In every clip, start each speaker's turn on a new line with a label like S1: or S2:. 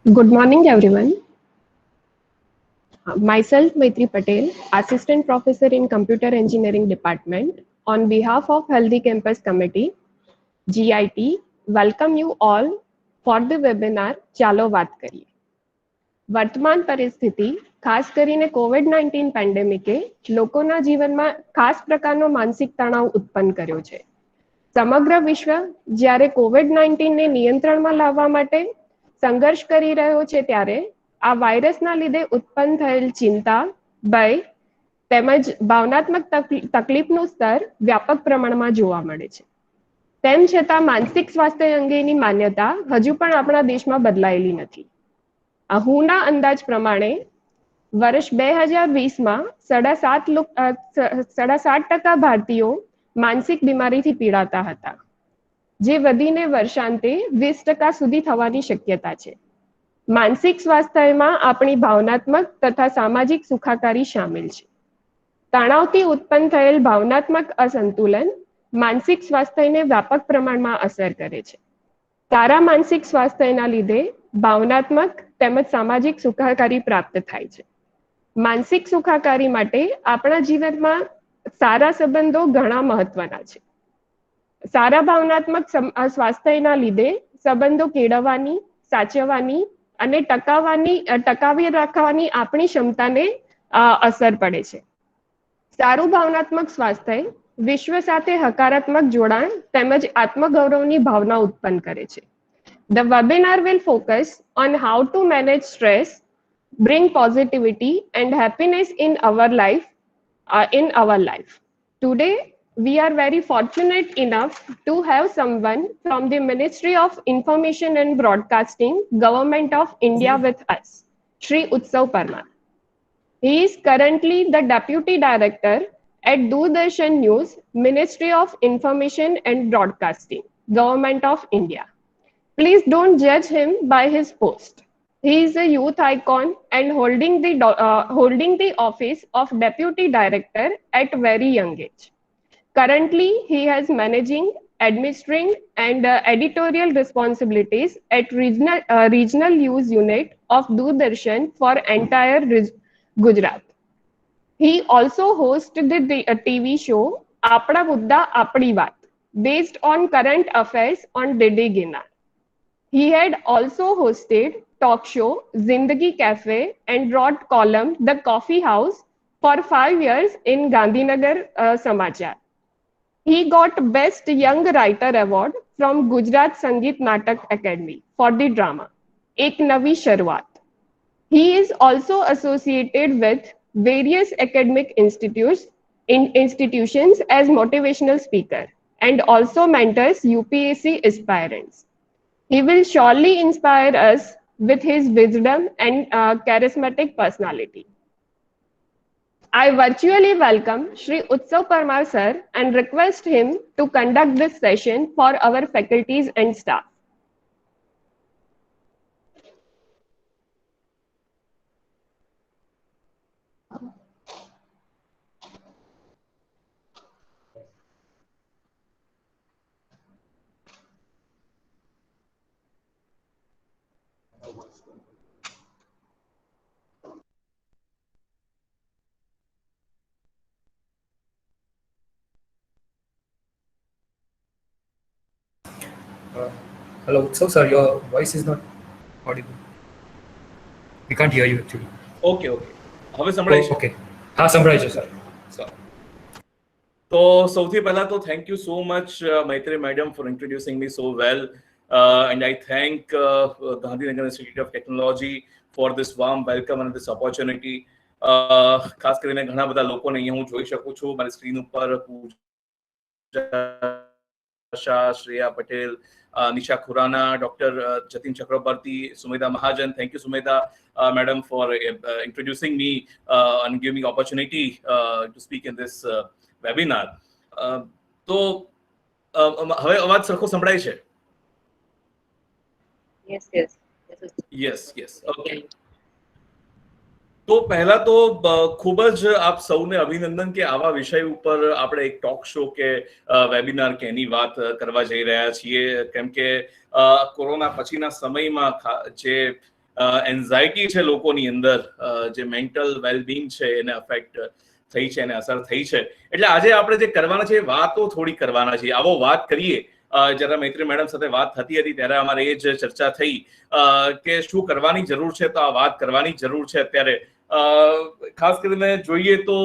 S1: Good morning, everyone. Myself, Maitri Patel, Assistant Professor in Computer Engineering Department, on behalf of Healthy Campus Committee, GIT, welcome you all for the webinar ચાલો વાત કરીએ. વર્તમાન પરિસ્થિતિ ખાસ કરીને COVID-19 પેન્ડેમિકે લોકોના જીવનમાં ખાસ પ્રકારનો માનસિક તણાવ ઉત્પન્ન કર્યો છે. સમગ્ર વિશ્વ જ્યારે કોવિડ-19 ને નિયંત્રણમાં લાવવા માટે સંઘર્ષ કરી રહ્યો છે ત્યારે આ વાયરસના લીધે ઉત્પન્ન થયેલ ચિંતા, ભય તેમજ ભાવનાત્મક તકલીફનું સ્તર વ્યાપક પ્રમાણમાં જોવા મળે છે. તેમ છતાં માનસિક સ્વાસ્થ્ય અંગેની માન્યતા હજુ પણ આપણા દેશમાં બદલાયેલી નથી. હુના અંદાજ પ્રમાણે વર્ષ 2020માં 7.5% ભારતીયો માનસિક બીમારીથી પીડાતા હતા, જે વધીને વર્ષાંતે 20% સુધી થવાની શક્યતા છે. માનસિક સ્વાસ્થ્યમાં આપણી ભાવનાત્મક તથા સામાજિક સુખાકારી શામેલ છે. તણાવથી ઉત્પન્ન થયેલ ભાવનાત્મક અસંતુલન માનસિક સ્વાસ્થ્યને વ્યાપક પ્રમાણમાં અસર કરે છે. સારા માનસિક સ્વાસ્થ્યના લીધે ભાવનાત્મક તેમજ સામાજિક સુખાકારી પ્રાપ્ત થાય છે. માનસિક સુખાકારી માટે આપણા જીવનમાં સારા સંબંધો ઘણા મહત્વના છે. સારા ભાવનાત્મક સ્વાસ્થ્યના લીધે સંબંધો કેળવવાની, સાચવવાની અને ટકાવી રાખવાની આપણી ક્ષમતાને અસર પડે છે. સારું ભાવનાત્મક સ્વાસ્થ્ય વિશ્વ સાથે હકારાત્મક જોડાણ તેમજ આત્મગૌરવની ભાવના ઉત્પન્ન કરે છે. The webinar will focus on how to manage stress, bring positivity and happiness in our life. Today, we are very fortunate enough to have someone from the Ministry of Information and Broadcasting, Government of India with us, Shri Utsav Parmar. He is currently the Deputy Director at Doordarshan News, Ministry of Information and Broadcasting, Government of India. Please don't judge him by his post. He is a youth icon and holding the office of Deputy Director at very young age. Currently, he is managing, administering and editorial responsibilities at regional news unit of Doordarshan for entire Gujarat. He also hosted the TV show Apda Mudda Apdi Baat, based on current affairs on DD Ginnar. He had also hosted talk show Zindagi Cafe and wrote column The Coffee House for 5 years in Gandhinagar Samachar. He got Best Young Writer Award from Gujarat Sangeet Natak Academy for the drama Ek Navi Sharuaat. He is also associated with various academic institutions as motivational speaker and also mentors UPSC aspirants. He will surely inspire us with his wisdom and charismatic personality. I virtually welcome Shri Utsav Parmar sir and request him to conduct this session for our faculties and staff.
S2: Hello, so sir, your voice is not audible. We can't hear you actually.
S3: Okay હવે સંભળાય છે?
S2: Okay, હા સંભળાય છે sir.
S3: તો સૌથી પહેલા તો thank you so much Maitri madam for introducing me so well and I thank Gandhinagar Institute of Technology for this warm welcome અને ધીસ ઓપોર્ચ્યુનિટી. ખાસ કરીને ઘણા બધા લોકોને અહીંયા હું જોઈ શકું છું મારી સ્ક્રીન ઉપર, પૂજા, Shreya Patel, Nisha Khurana, Dr. Jatin Chakrabarti, Sumedha Mahajan. Thank you, Sumedha madam, for introducing me and giving me opportunity to speak in this webinar. તો હવે અવાજ સરખો સંભળાય છે? Yes. Okay. તો પહેલા તો ખૂબ જ આપ સૌને અભિનંદન કે આવા વિષય ઉપર આપણે એક ટોક શો કે વેબિનાર કે એની વાત કરવા જઈ રહ્યા છીએ, કેમ કે કોરોના પછીના સમયમાં જે એન્ઝાયટી છે લોકોની અંદર, જે મેન્ટલ વેલબિંગ છે એને અફેક્ટ થઈ છે, એને અસર થઈ છે. એટલે આજે આપણે જે કરવાના છે વાતો થોડી કરવાના છે. આવો વાત કરીએ. જયારે મૈત્રી મેડમ સાથે વાત થતી હતી ત્યારે અમારે એ જ ચર્ચા થઈ કે શું કરવાની જરૂર છે. તો આ વાત કરવાની જરૂર છે અત્યારે. ખાસ કરીને જોઈએ તો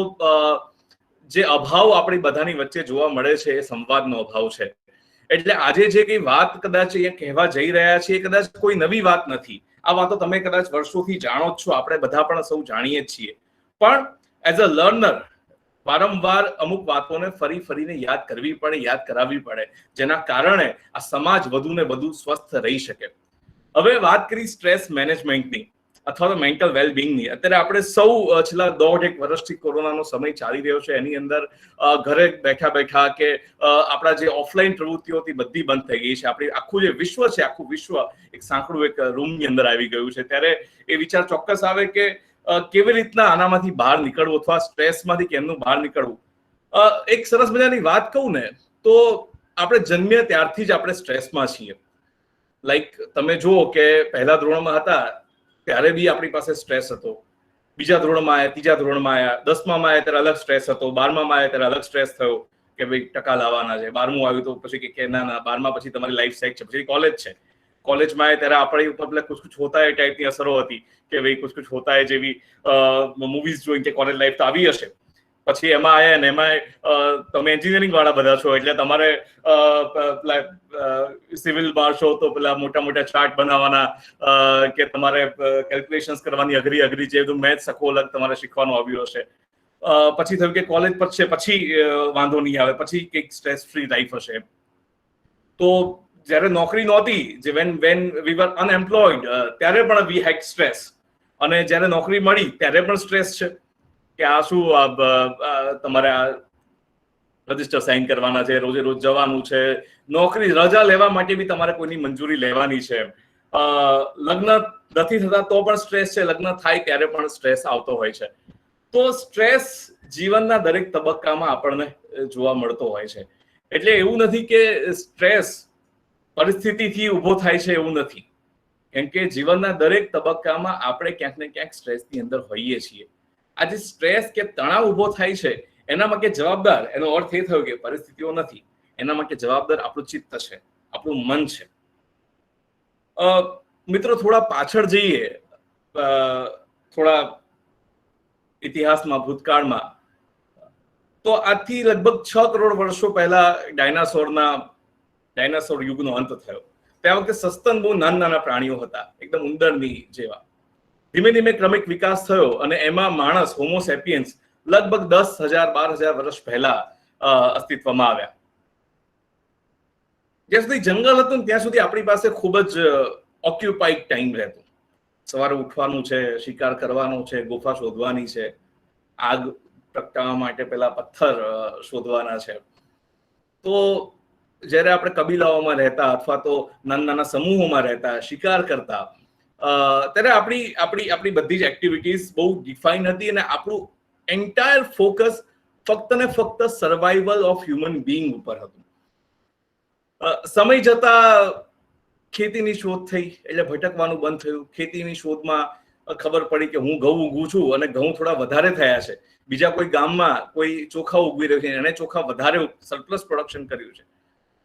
S3: જે અભાવ આપણી બધાની વચ્ચે જોવા મળે છે એ સંવાદનો અભાવ છે. એટલે આજે જે કઈ વાત કદાચ અહીંયા કહેવા જઈ રહ્યા છીએ કદાચ કોઈ નવી વાત નથી. આ વાતો તમે કદાચ વર્ષોથી જાણો જ છો, આપણે બધા પણ સૌ જાણીએ જ છીએ. પણ એઝ અ લર્નર વારંવાર અમુક વાતોને ફરી ફરીને યાદ કરવી પડે, યાદ કરાવવી પડે, જેના કારણે આ સમાજ વધુ ને વધુ સ્વસ્થ રહી શકે. હવે વાત કરી સ્ટ્રેસ મેનેજમેન્ટની અથવા તો મેન્ટલ વેલબિંગની. અત્યારે આપણે સૌ છેલ્લા 1.5 વર્ષથી કોરોનાનો સમય ચાલી રહ્યો છે, એની અંદર ઘરે બેઠા બેઠા કે આપણા જે ઓફલાઈન પ્રવૃત્તિઓ હતી બધી બંધ થઈ ગઈ છે. આપણી આખું જે વિશ્વ છે, આખું વિશ્વ એક સાંકડું એક રૂમની અંદર આવી ગયું છે. ત્યારે એ વિચાર ચોક્કસ આવે કે કેવી રીતના આનામાંથી બહાર નીકળવું અથવા સ્ટ્રેસમાંથી કેમનું બહાર નીકળવું. એક સરસ મજાની વાત કહું ને તો આપણે જન્મ્યા ત્યારથી જ આપણે સ્ટ્રેસમાં છીએ. લાઈક તમે જુઓ કે પહેલા ધોરણમાં હતા ત્યારે બી આપણી પાસે સ્ટ્રેસ હતો. બીજા ધોરણમાં આવ્યા, ત્રીજા ધોરણમાં આવ્યા, 10મામાં આવ્યા ત્યારે અલગ સ્ટ્રેસ હતો, 12મામાં આવ્યા ત્યારે અલગ સ્ટ્રેસ થયો કે ભાઈ ટકા લાવવાના છે. 12મું આવ્યું તો પછી કે ના ના 12મા પછી તમારી લાઈફ સેટ છે, પછી કોલેજ છે. કોલેજમાં આવ્યા ત્યારે આપણી ઉપર પેલા કુછ કુછ હોતા હે ટાઈપની અસરો હતી કે ભાઈ કુછ કુછ હોતા હે જેવી મૂવીઝ જોઈને કે કોલેજ લાઈફ તો આવી હશે. પછી એમાં આવ્યા ને એમાં તમે એન્જિનિયરિંગ વાળા બધા છો એટલે તમારે સિવિલમાં છો તો પેલા મોટા મોટા ચાર્ટ બનાવવાના કે તમારે કેલ્ક્યુલેશન્સ કરવાની અઘરી અઘરી જે બધું મેથ્સ આખું અલગ તમારે શીખવાનું આવ્યું હશે. પછી થયું કે કોલેજ પર છે પછી વાંધો નહીં આવે, પછી કંઈક સ્ટ્રેસ ફ્રી લાઈફ હશે. તો જ્યારે નોકરી નહોતી, જે વેન વી વર અનએમ્પ્લોયડ ત્યારે પણ વી હેડ સ્ટ્રેસ, અને જ્યારે નોકરી મળી ત્યારે પણ સ્ટ્રેસ છે કે આ શું તમારે આ રજિસ્ટર સાઇન કરવાના છે, રોજે રોજ જવાનું છે, નોકરી રજા લેવા માટે બી તમારે કોઈની મંજૂરી લેવાની છે. લગ્ન નથી થતા તો પણ સ્ટ્રેસ છે, લગ્ન થાય ત્યારે પણ સ્ટ્રેસ આવતો હોય છે. તો સ્ટ્રેસ જીવનના દરેક તબક્કામાં આપણને જોવા મળતો હોય છે. એટલે એવું નથી કે સ્ટ્રેસ પરિસ્થિતિથી ઊભો થાય છે, એવું નથી. કેમ કે જીવનના દરેક તબક્કામાં આપણે ક્યાંક ને ક્યાંક સ્ટ્રેસની અંદર હોઈએ છીએ. આ જે સ્ટ્રેસ કે તણાવ ઊભો થાય છે એના માટે જવાબદાર, એનો અર્થ એ થયો કે પરિસ્થિતિઓ નથી, એના માટે જવાબદાર આપણું ચિત્ત છે, આપણું મન છે. મિત્રો થોડા પાછળ જઈએ, થોડા ઇતિહાસમાં, ભૂતકાળમાં, તો આજથી લગભગ 6 કરોડ વર્ષો પહેલા ડાયનાસોર યુગનો અંત થયો. ત્યાં વખતે સસ્તન બહુ નાના નાના પ્રાણીઓ હતા, એકદમ ઉંદરની જેવા. ધીમે ધીમે ક્રમિક વિકાસ થયો અને એમાં માણસ હોમો સેપિયન્સ લગભગ 10,000 12,000 વર્ષ પહેલા અસ્તિત્વમાં આવ્યા. જ્યાં સુધી જંગલ હતું ત્યાં સુધી આપણી પાસે ખૂબ જ ઓક્યુપાઈડ ટાઈમ રહેતો. સવારે ઉઠવાનું છે, શિકાર કરવાનો છે, ગુફા શોધવાની છે, આગ પ્રગટાવવા માટે પેલા પથ્થર શોધવાના છે. તો જ્યારે આપણે કબીલાઓમાં રહેતા અથવા તો નાના નાના સમૂહોમાં રહેતા, શિકાર કરતા, ત્યારે આપણી બધી જ એક્ટિવિટીઝ બહુ ડિફાઇન હતી અને આપણું એન્ટાયર ફોકસ ફક્ત ને ફક્ત સર્વાઇવલ ઓફ હ્યુમન બીંગ ઉપર હતું. સમય જતા ખેતીની શોધ થઈ એટલે ભટકવાનું બંધ થયું. ખેતીની શોધમાં ખબર પડી કે હું ઘઉં ઉગું છું અને ઘઉં થોડા વધારે થયા છે, બીજા કોઈ ગામમાં કોઈ ચોખા ઉગવી રહ્યું છે, એને ચોખા વધારે સરપ્લસ પ્રોડક્શન કર્યું છે,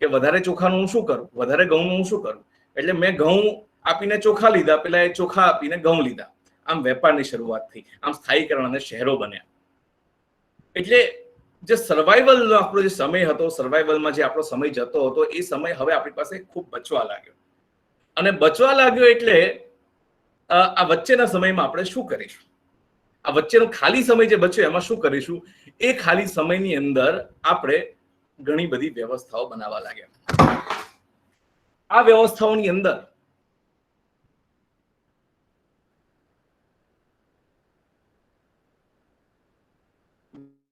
S3: કે વધારે ચોખાનું હું શું કરું, વધારે ઘઉંનું હું શું કરું, એટલે મેં ઘઉં આપીને ચોખા લીધા, પેલા એ ચોખા આપીને ઘઉં લીધા. આમ વેપારની શરૂઆત થઈ, આમ સ્થાયીકરણ અને શહેરો બન્યા. એટલે જે સર્વાઈવલનો આપણો જે સમય હતો, સર્વાઈવલમાં જે આપણો સમય જતો હતો, એ સમય હવે આપણી પાસે ખૂબ બચવા લાગ્યો. અને બચવા લાગ્યો એટલે આ વચ્ચેના સમયમાં આપણે શું કરીશું? આ વચ્ચેનો ખાલી સમય જે બચ્યો એમાં શું કરીશું? એ ખાલી સમયની અંદર આપણે ઘણી બધી વ્યવસ્થાઓ બનાવવા લાગ્યા. આ વ્યવસ્થાઓની અંદર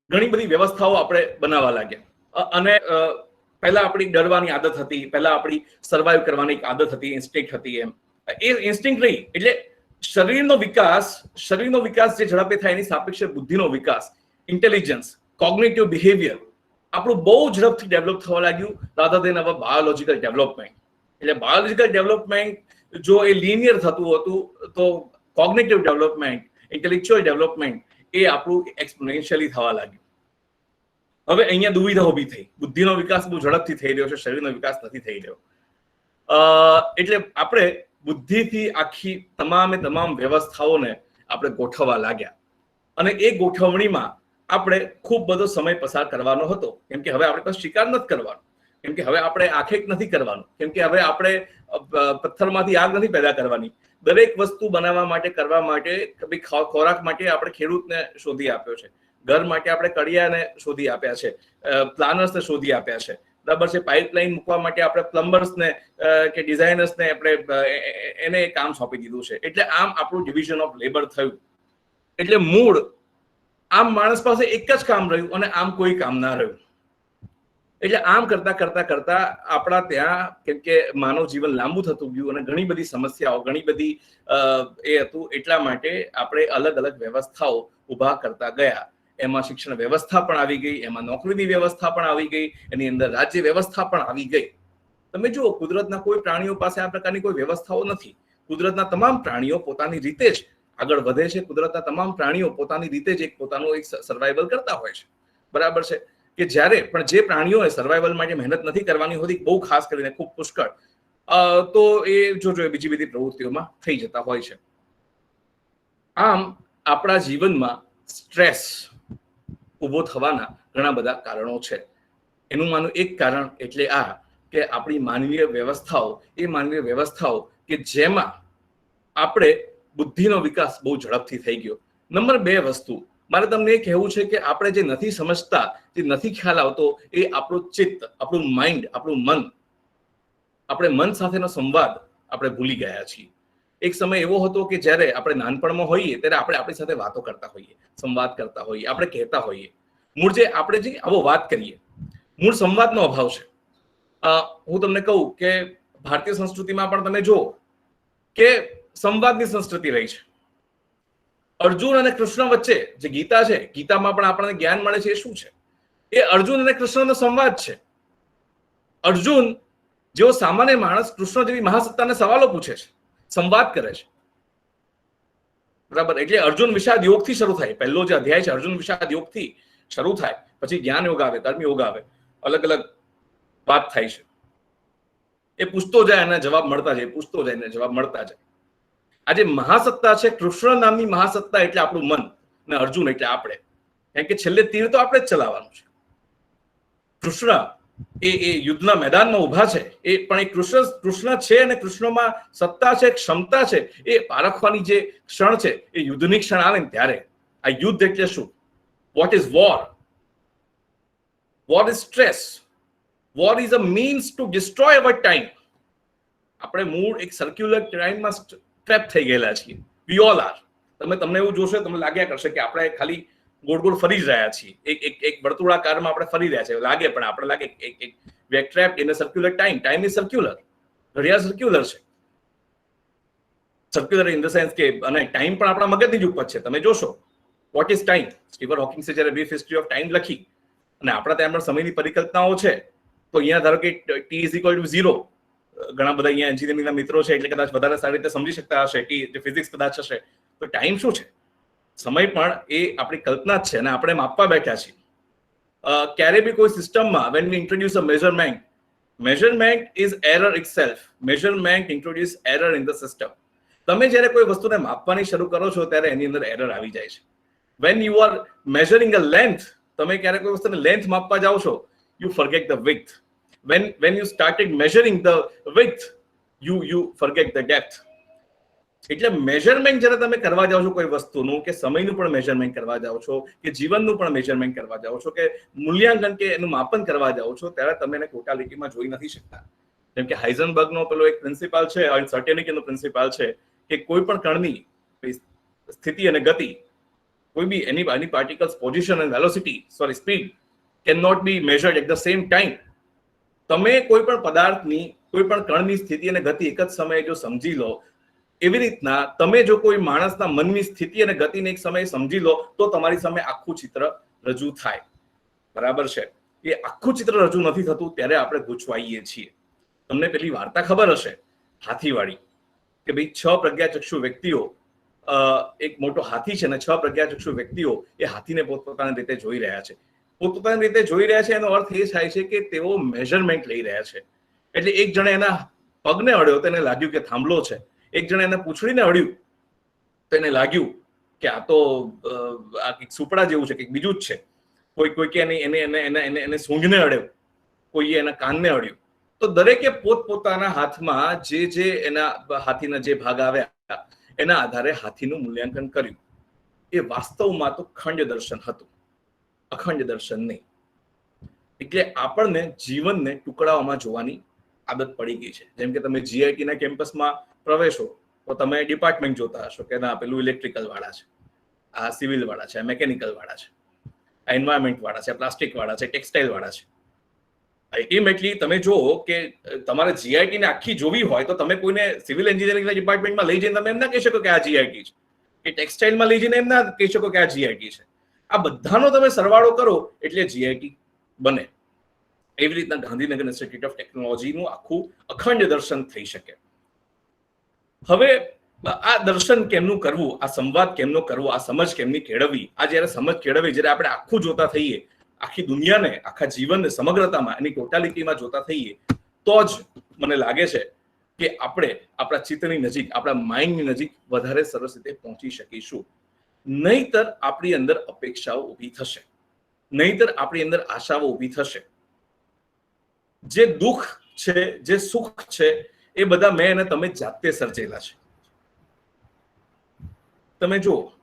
S3: ઘણી બધી વ્યવસ્થાઓ આપણે બનાવવા લાગ્યા. અને પહેલા આપણી ડરવાની આદત હતી, પહેલા આપણી સર્વાઈવ કરવાની એક આદત હતી, ઇન્સ્ટિંક્ટ હતી. એમ એ ઇન્સ્ટિંક્ટ રહી એટલે શરીરનો વિકાસ જે ઝડપે થાય એની સાપેક્ષે બુદ્ધિનો વિકાસ, ઇન્ટેલિજન્સ, કોગ્નિટિવ બિહેવિયર આપણું બહુ ઝડપથી ડેવલપ થવા લાગ્યું રાધર દેન અવર બાયોલોજિકલ ડેવલપમેન્ટ. એટલે બાયોલોજિકલ ડેવલપમેન્ટ જો એ લિનિયર થતું હતું તો કોગ્નિટિવ ડેવલપમેન્ટ, ઇન્ટેલેક્ચ્યુઅલ ડેવલપમેન્ટ એ આપણું એક્સપોનેન્શિયલી થવા લાગ્યું. હવે અહીંયા દુવિધા ઊભી થઈ, બુદ્ધિનો વિકાસ બહુ ઝડપથી થઈ રહ્યો છે, શરીરનો વિકાસ નથી થઈ રહ્યો. એટલે આપણે બુદ્ધિથી આખી તમામ વ્યવસ્થાઓને આપણે ગોઠવવા લાગ્યા અને એ ગોઠવણીમાં આપણે ખૂબ બધો સમય પસાર કરવાનો હતો. કેમ કે હવે આપણે પાસે શિકાર નથી કરવાનો, કેમ કે હવે આપણે આંખેક નથી કરવાનું, કેમ કે હવે આપણે પથ્થરમાંથી આગ નથી પેદા કરવાની. દરેક વસ્તુ બનાવવા માટે, કરવા માટે, ખોરાક માટે આપણે ખેડૂતને શોધી આપ્યો છે, ઘર માટે આપણે કડિયાને શોધી આપ્યા છે, પ્લાનર્સને શોધી આપ્યા છે, બરાબર છે. પાઇપલાઇન મૂકવા માટે આપણે પ્લમ્બર્સને કે ડિઝાઇનર્સને આપણે એને કામ સોંપી દીધું છે. એટલે આમ આપણું ડિવિઝન ઓફ લેબર થયું. એટલે મૂળ આમ માણસ પાસે એક જ કામ રહ્યું અને આમ કોઈ કામ ના રહ્યું. એટલે આમ કરતા આપણા ત્યાં, કેમ કે માનવ જીવન લાંબુ થતું ગયું અને ઘણી બધી સમસ્યાઓ, ઘણી બધી એ હતું, એટલા માટે આપણે અલગ અલગ વ્યવસ્થાઓ ઊભા કરતા ગયા. એમાં શિક્ષણ વ્યવસ્થા પણ આવી ગઈ, એમાં નોકરીની વ્યવસ્થા પણ આવી ગઈ, એની અંદર રાજ્ય વ્યવસ્થા પણ આવી ગઈ. તમે જુઓ, કુદરતના કોઈ પ્રાણીઓ પાસે આ પ્રકારની કોઈ વ્યવસ્થાઓ નથી. કુદરતના તમામ પ્રાણીઓ પોતાની રીતે જ આગળ વધે છે. કુદરતના તમામ પ્રાણીઓ પોતાની રીતે જ પોતાનું એક સર્વાઈવલ કરતા હોય છે, બરાબર છે. કે જ્યારે પણ જે પ્રાણીઓએ સર્વાઈવલ માટે મહેનત નથી કરવાની હોતી, બહુ ખાસ કરીને ખૂબ પુષ્કળ, તો એ જો બીજી બધી પ્રવૃત્તિઓમાં થઈ જતા હોય છે. આમ આપણા જીવનમાં સ્ટ્રેસ ઊભો થવાના ઘણા બધા કારણો છે. એનું માનું એક કારણ એટલે આ કે આપણી માનવીય વ્યવસ્થાઓ કે જેમાં આપણે બુદ્ધિનો વિકાસ બહુ ઝડપથી થઈ ગયો. નંબર 2 વસ્તુ મારે તમને એ કહેવું છે કે આપણે જે નથી સમજતા, જે નથી ખ્યાલ આવતો, એ આપણું ચિત્ત, આપણું માઇન્ડ, આપણું મન, આપણે મન સાથેનો સંવાદ આપણે ભૂલી ગયા છીએ. એક સમય એવો હતો કે જ્યારે આપણે નાનપણમાં હોઈએ ત્યારે આપણે આપણી સાથે વાતો કરતા હોઈએ, સંવાદ કરતા હોઈએ, આપણે કહેતા હોઈએ. મૂળ જે આપણે જે આવો વાત કરીએ, મૂળ સંવાદનો અભાવ છે. હું તમને કહું કે ભારતીય સંસ્કૃતિમાં પણ તમે જુઓ કે સંવાદની સંસ્કૃતિ રહી છે. અર્જુન અને કૃષ્ણ વચ્ચે જે ગીતા છે, ગીતામાં પણ આપણને જ્ઞાન મળે છે. એ શું છે? એ અર્જુન અને કૃષ્ણનો સંવાદ છે. અર્જુન જેવો સામાન્ય માણસ કૃષ્ણ જેવી મહાસત્તાને સવાલો પૂછે છે, સંવાદ કરે છે, બરાબર. એટલે અર્જુન વિષાદ યોગથી શરૂ થાય. પહેલો જે અધ્યાય છે અર્જુન વિષાદ યોગથી શરૂ થાય, પછી જ્ઞાન યોગ આવે, કર્મ યોગ આવે, અલગ અલગ વાત થાય છે. એ પૂછતો જાય અને જવાબ મળતા જાય, પૂછતો જાય અને જવાબ મળતા જાય. આજે મહાસત્તા છે, કૃષ્ણ નામની મહાસત્તા એટલે આપણું મન, અને અર્જુન એટલે આપણે. કેમ કે છેલ્લે તીર તો આપણે જ ચલાવવાનું છે. કૃષ્ણ એ યુદ્ધના મેદાનમાં ઉભા છે, એ પણ એ કૃષ્ણ છે અને કૃષ્ણમાં સત્તા છે, ક્ષમતા છે. એ પારખવાની જે ક્ષણ છે, એ યુદ્ધની ક્ષણ આવે ને ત્યારે આ યુદ્ધ એટલે શું? What is war? What is stress? War is a means to destroy our time. આપણે મૂળ એક સર્ક્યુલર ટાઈમમાં ટ્રેપ થઈ ગયેલા છીએ. We all are. તમને એવું જોશો, તમને લાગ્યા કરશે કે આપણે ખાલી ગોળ ગોળ ફરી જ રહ્યા છીએ, એક વર્તુળાકારમાં આપણે ફરી રહ્યા છીએ. લાગે પણ આપણે લાગે we are trapped in a circular time. Time is circular. ઘડિયાળ સર્ક્યુલર છે. સર્ક્યુલર ઇન ધ સેન્સ કે અને ટાઈમ પણ આપણા મગજની જ ઉપર છે. તમે જોશો વોટ ઇઝ ટાઈમ, સ્ટીવન હોકિંગ્સે જ્યારે બ્રીફ હિસ્ટ્રી ઓફ ટાઈમ લખી અને આપણા ત્યાં પણ સમયની પરિકલ્પનાઓ છે, તો અહીંયા ધારો કે ટી ઇઝ ઇક્વલ ટુ 0. ઘણા બધા અહીંયા એન્જિનિયરિંગના મિત્રો છે એટલે કદાચ વધારે સારી રીતે સમજી શકતા હશે. ટી ફિઝિક્સ કદાચ હશે. તો ટાઈમ શું છે? સમય પણ એ આપણી કલ્પના જ છે અને આપણે માપવા બેઠા છીએ. ક્યારે બી કોઈ સિસ્ટમમાં when we introduce a measurement is error itself. Measurement introduce error in the system. તમે જ્યારે કોઈ વસ્તુને માપવાની શરૂ કરો છો ત્યારે એની અંદર એરર આવી જાય છે. when you are measuring a length, તમે ક્યારે કોઈ વસ્તુને લેન્થ માપવા જાઓ છો, you forget the width. when you started measuring the width, you forget the depth. એટલે મેઝરમેન્ટ જ્યારે તમે કરવા જાઓ છો કોઈ વસ્તુનું, કે સમયનું પણ મેઝરમેન્ટ કરવા જાઓ છો, કે જીવનનું પણ મેઝરમેન્ટ કરવા જાઓ છો, કે મૂલ્યાંકન કે એનું માપન કરવા જાઓ છો, ત્યારે તમે એને ટોટાલિટીમાં જોઈ નથી શકતા. જેમ કે હાઇઝનબર્ગનો પેલો એક પ્રિન્સિપાલ છે, અનસર્ટેનિટીનો પ્રિન્સિપાલ છે, કે કોઈ પણ કણની સ્થિતિ અને ગતિ, કોઈ બી એની particles position and velocity, speed can not be measured at the same time. તમે કોઈ પણ પદાર્થની, કોઈ પણ કણની સ્થિતિ અને ગતિ એક જ સમયે જો સમજી લો, એવી રીતના તમે જો કોઈ માણસના મનની સ્થિતિ અને ગતિને એક સમયે સમજી લો, તો તમારી સામે આખું ચિત્ર રજૂ થાય, બરાબર છે. એ આખું ચિત્ર રજૂ નથી થતું ત્યારે આપણે ગૂંચવાઈએ છીએ. તમને પેલી વાર્તા ખબર હશે, હાથીવાળી. કે ભાઈ 6 પ્રજ્ઞાચક્ષુ વ્યક્તિઓ એક મોટો હાથી છે અને 6 પ્રજ્ઞાચક્ષુ વ્યક્તિઓ એ હાથીને પોતપોતાની રીતે જોઈ રહ્યા છે. પોતપોતાની રીતે જોઈ રહ્યા છે એનો અર્થ એ થાય છે કે તેઓ મેઝરમેન્ટ લઈ રહ્યા છે. એટલે એક જણે એના પગને અડ્યો તો એને લાગ્યું કે થાંભલો છે, એક જણે એને પૂંછડીને અડ્યું તો એને લાગ્યું કે આ તો આ કંઈક સુપડા જેવું છે, કંઈક બીજું જ છે. કોઈ કે એને સૂંઢને અડ્યો, કોઈએ એના કાનને અડ્યું. તો દરેકે પોતપોતાના હાથમાં જે એના હાથીના જે ભાગ આવ્યા એના આધારે હાથીનું મૂલ્યાંકન કર્યું. એ વાસ્તવમાં તો ખંડ દર્શન હતું, અખંડ દર્શન નહીં. એટલે આપણને જીવનને ટુકડાઓમાં જોવાની આદત પડી ગઈ છે. જેમ કે તમે GIT ના કેમ્પસમાં પ્રવેશો તો તમે ડિપાર્ટમેન્ટ જોતા હશો કે ના પેલું ઇલેક્ટ્રિકલ વાળા છે, આ સિવિલ વાળા છે, આ મેકેનિકલ વાળા છે, આ એન્વાયરમેન્ટ વાળા છે, પ્લાસ્ટિક વાળા છે, ટેક્સટાઇલ વાળા છે. અલ્ટિમેટલી તમે જુઓ કે તમારે GIT ને આખી જોવી હોય તો તમે કોઈને સિવિલ એન્જિનિયરિંગના ડિપાર્ટમેન્ટમાં લઈ જઈને તમે એમ ના કહી શકો કે આ GIT છે, કે ટેક્સટાઇલમાં લઈ જઈને એમ ના કહી શકો કે આ GIT છે. આ બધાનો તમે સરવાળો કરો એટલે GIT બને. એવી રીતના ગાંધીનગર ઇન્સ્ટિટ્યૂટ ઓફ ટેકનોલોજીનું આખું અખંડ દર્શન થઈ શકે. હવે આ દર્શન કેમનું કરવું, આ સંવાદ કેમનો કરવો, આ સમજ કેમની કેળવવી, આ જ્યારે સમજ કેળવી, જ્યારે આપણે આખું જોતા થઈએ, આખી દુનિયાને, આખા જીવનને સમગ્રતામાં, એની ટોટાલિટીમાં જોતા થઈએ, તો જ મને લાગે છે કે આપણે આપણા ચિત્તની નજીક, આપણા માઇન્ડની નજીક વધારે સરસ રીતે પહોંચી શકીશું. નહીતર આપણી અંદર અપેક્ષાઓ ઊભી થશે, નહીતર આપણી અંદર આશાઓ ઊભી થશે. જે દુઃખ છે, જે સુખ છે, એ બધા મેં અને તમે જાતે સર્જેલા છે. તમે જુઓ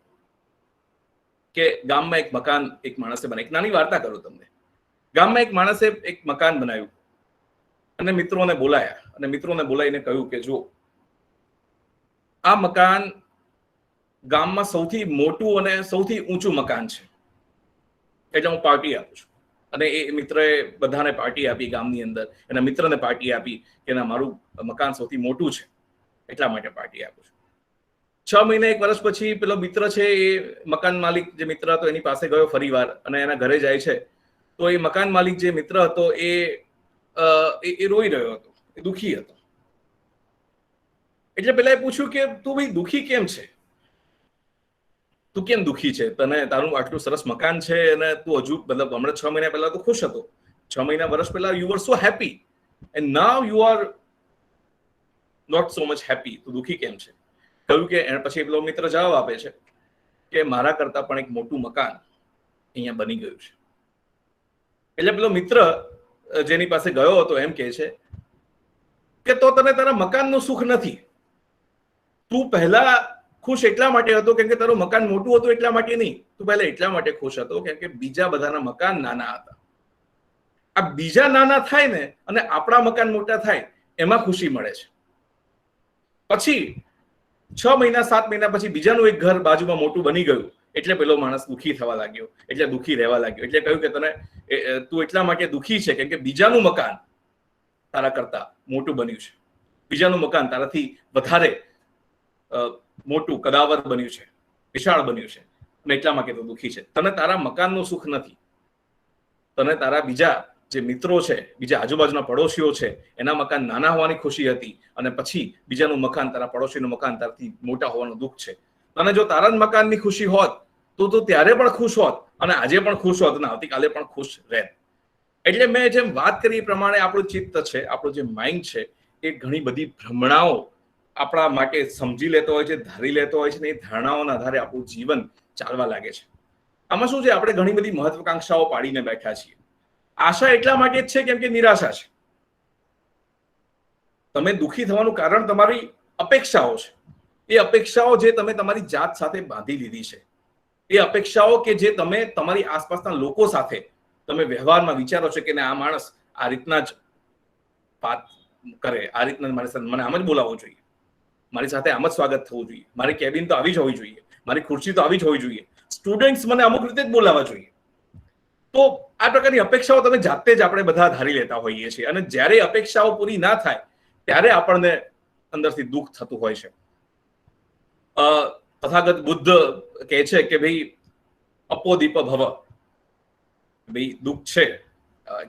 S3: કે ગામમાં એક મકાન એક માણસે બનાવ્યું. એક નાની વાર્તા કરું તમને. ગામમાં એક માણસે એક મકાન બનાવ્યું અને મિત્રોને બોલાયા અને મિત્રોને બોલાવીને કહ્યું કે જો આ મકાન ગામમાં સૌથી મોટું અને સૌથી ઊંચું મકાન છે, એટલે હું પાર્ટી આપું છું. અને એ મિત્રએ બધાને પાર્ટી આપી, ગામની અંદર એના મિત્રને પાર્ટી આપી કે ના મારું મકાન સૌથી મોટું છે એટલા માટે પાર્ટી આપું છું. 6 મહિના 1 વર્ષ પછી પેલો મિત્ર છે એ મકાન માલિક જે મિત્ર હતો એની પાસે ગયો ફરીવાર અને એના ઘરે જાય છે તો એ મકાન માલિક જે મિત્ર હતો એ રોઈ રહ્યો હતો, એ દુઃખી હતો. એટલે પેલા એ પૂછ્યું કે તું ભાઈ દુઃખી કેમ છે, તું કેમ દુઃખી છે, તને તારું આટલું સરસ મકાન છે અને તું હજુ મતલબ હમણાં 6 મહિના પહેલા તો ખુશ હતો, 6 મહિના વર્ષ પહેલા you were so happy and now you are not so much happy, તું દુઃખી કેમ છે? કહ્યું કે પછી પેલો મિત્ર જવાબ આપે છે કે મારા કરતા પણ એક મોટું મકાન અહીંયા બની ગયું છે. એટલે પેલો મિત્ર જેની પાસે ગયો હતો એમ કહે છે કે તો તને તારા મકાનનું સુખ નથી, તું પહેલા ખુશ એટલા માટે હતો કેમ કે તારું મકાન મોટું હતું એટલા માટે નહીં, તું પહેલા એટલા માટે ખુશ હતો કેમ કે બીજા બધાના મકાન નાના હતા. આ બીજા નાના થાય ને અને આપણા મકાન મોટા થાય એમાં ખુશી મળે છે. પછી 6 મહિના 7 મહિના પછી બીજાનું એક ઘર બાજુમાં મોટું બની ગયું એટલે પેલો માણસ દુઃખી થવા લાગ્યો, એટલે દુઃખી રહેવા લાગ્યો. એટલે કહ્યું કે તને તું એટલા માટે દુઃખી છે કેમ કે બીજાનું મકાન તારા કરતા મોટું બન્યું છે, બીજાનું મકાન તારાથી વધારે મોટું કદાવર બન્યું છે, વિશાળ બન્યું છે અને એટલા માટે તું દુઃખી છે. તને તારા મકાનનું સુખ નથી, તને તારા બીજા જે મિત્રો છે, બીજા આજુબાજુના પડોશીઓ છે એના મકાન નાના હોવાની ખુશી હતી અને પછી બીજાનું મકાન, તારા પડોશીનું મકાન તારાથી મોટા હોવાનું દુઃખ છે. તને જો તારા જ મકાનની ખુશી હોત તો તું ત્યારે પણ ખુશ હોત અને આજે પણ ખુશ હોત અને આવતીકાલે પણ ખુશ રહેત. એટલે મેં જેમ વાત કરી એ પ્રમાણે આપણું ચિત્ત છે, આપણું જે માઇન્ડ છે એ ઘણી બધી ભ્રમણાઓ આપણા માટે સમજી લેતો હોય છે, ધારી લેતો હોય છે ને એ ધારણાઓના આધારે આપણું જીવન ચાલવા લાગે છે. આમાં શું છે, આપણે ઘણી બધી મહત્વાકાંક્ષાઓ પાડીને બેઠા છીએ. આશા એટલા માટે જ છે કેમ કે નિરાશા છે. તમે દુઃખી થવાનું કારણ તમારી અપેક્ષાઓ છે. એ અપેક્ષાઓ જે તમે તમારી જાત સાથે બાંધી લીધી છે, એ અપેક્ષાઓ કે જે તમે તમારી આસપાસના લોકો સાથે તમે વ્યવહારમાં વિચારો છો કે આ માણસ આ રીતના જ વાત કરે, આ રીતના મારી સાથે મને આમ જ બોલાવવો જોઈએ, મારી સાથે આમ જ સ્વાગત થવું જોઈએ, મારી કેબિન તો આવી જ હોવી જોઈએ, મારી ખુરશી તો આવી જ હોવી જોઈએ, સ્ટુડન્ટ્સ મને અમુક રીતે જ બોલાવવા જોઈએ. તો આ પ્રકારની અપેક્ષાઓ તમે જાતે જ આપણે બધા ધારી લેતા હોઈએ છીએ અને જ્યારે અપેક્ષાઓ પૂરી ના થાય ત્યારે આપણને અંદરથી દુઃખ થતું હોય છે. તથાગત બુદ્ધ કહે છે કે ભાઈ અપો દીપ ભવ, ભાઈ દુઃખ છે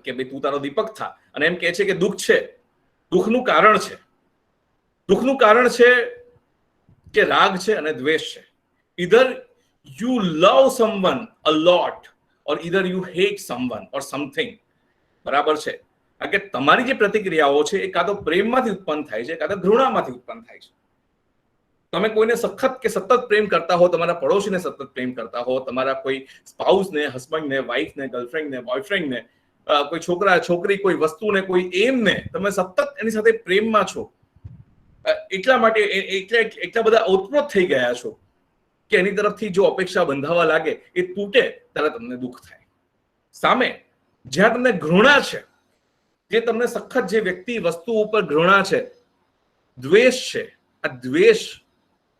S3: કે ભાઈ તું તારો દીપક થા, અને એમ કહે છે કે દુઃખ છે, દુઃખનું કારણ છે, દુઃખનું કારણ છે કે રાગ છે અને દ્વેષ છે. either you love someone a lot or either you hate someone or something. બરાબર છે? કારણ કે તમારી જે પ્રતિક્રિયાઓ છે એ કાં તો પ્રેમમાંથી ઉત્પન્ન થાય છે, કાં તો ઘૃણામાંથી ઉત્પન્ન થાય છે. તમે કોઈને સખત કે સતત પ્રેમ કરતા હો, તમારા પડોશીને સતત પ્રેમ કરતા હો, તમારા કોઈ સ્પાઉસને, હસબન્ડને, વાઇફને, ગર્લફ્રેન્ડને, બોયફ્રેન્ડને, કોઈ છોકરા, છોકરી, કોઈ વસ્તુને, કોઈ એમને તમે સતત એની સાથે પ્રેમમાં છો, એટલા માટે એટલા બધા ઓતપ્રોત થઈ ગયા છો કે એની તરફથી જો અપેક્ષા બંધાવા લાગે, એ તૂટે ત્યારે તમને દુઃખ થાય. સામે જ્યાં તમને ઘૃણા છે, જે તમને સખત જે વ્યક્તિ વસ્તુ ઉપર ઘૃણા છે, દ્વેષ છે, આ દ્વેષ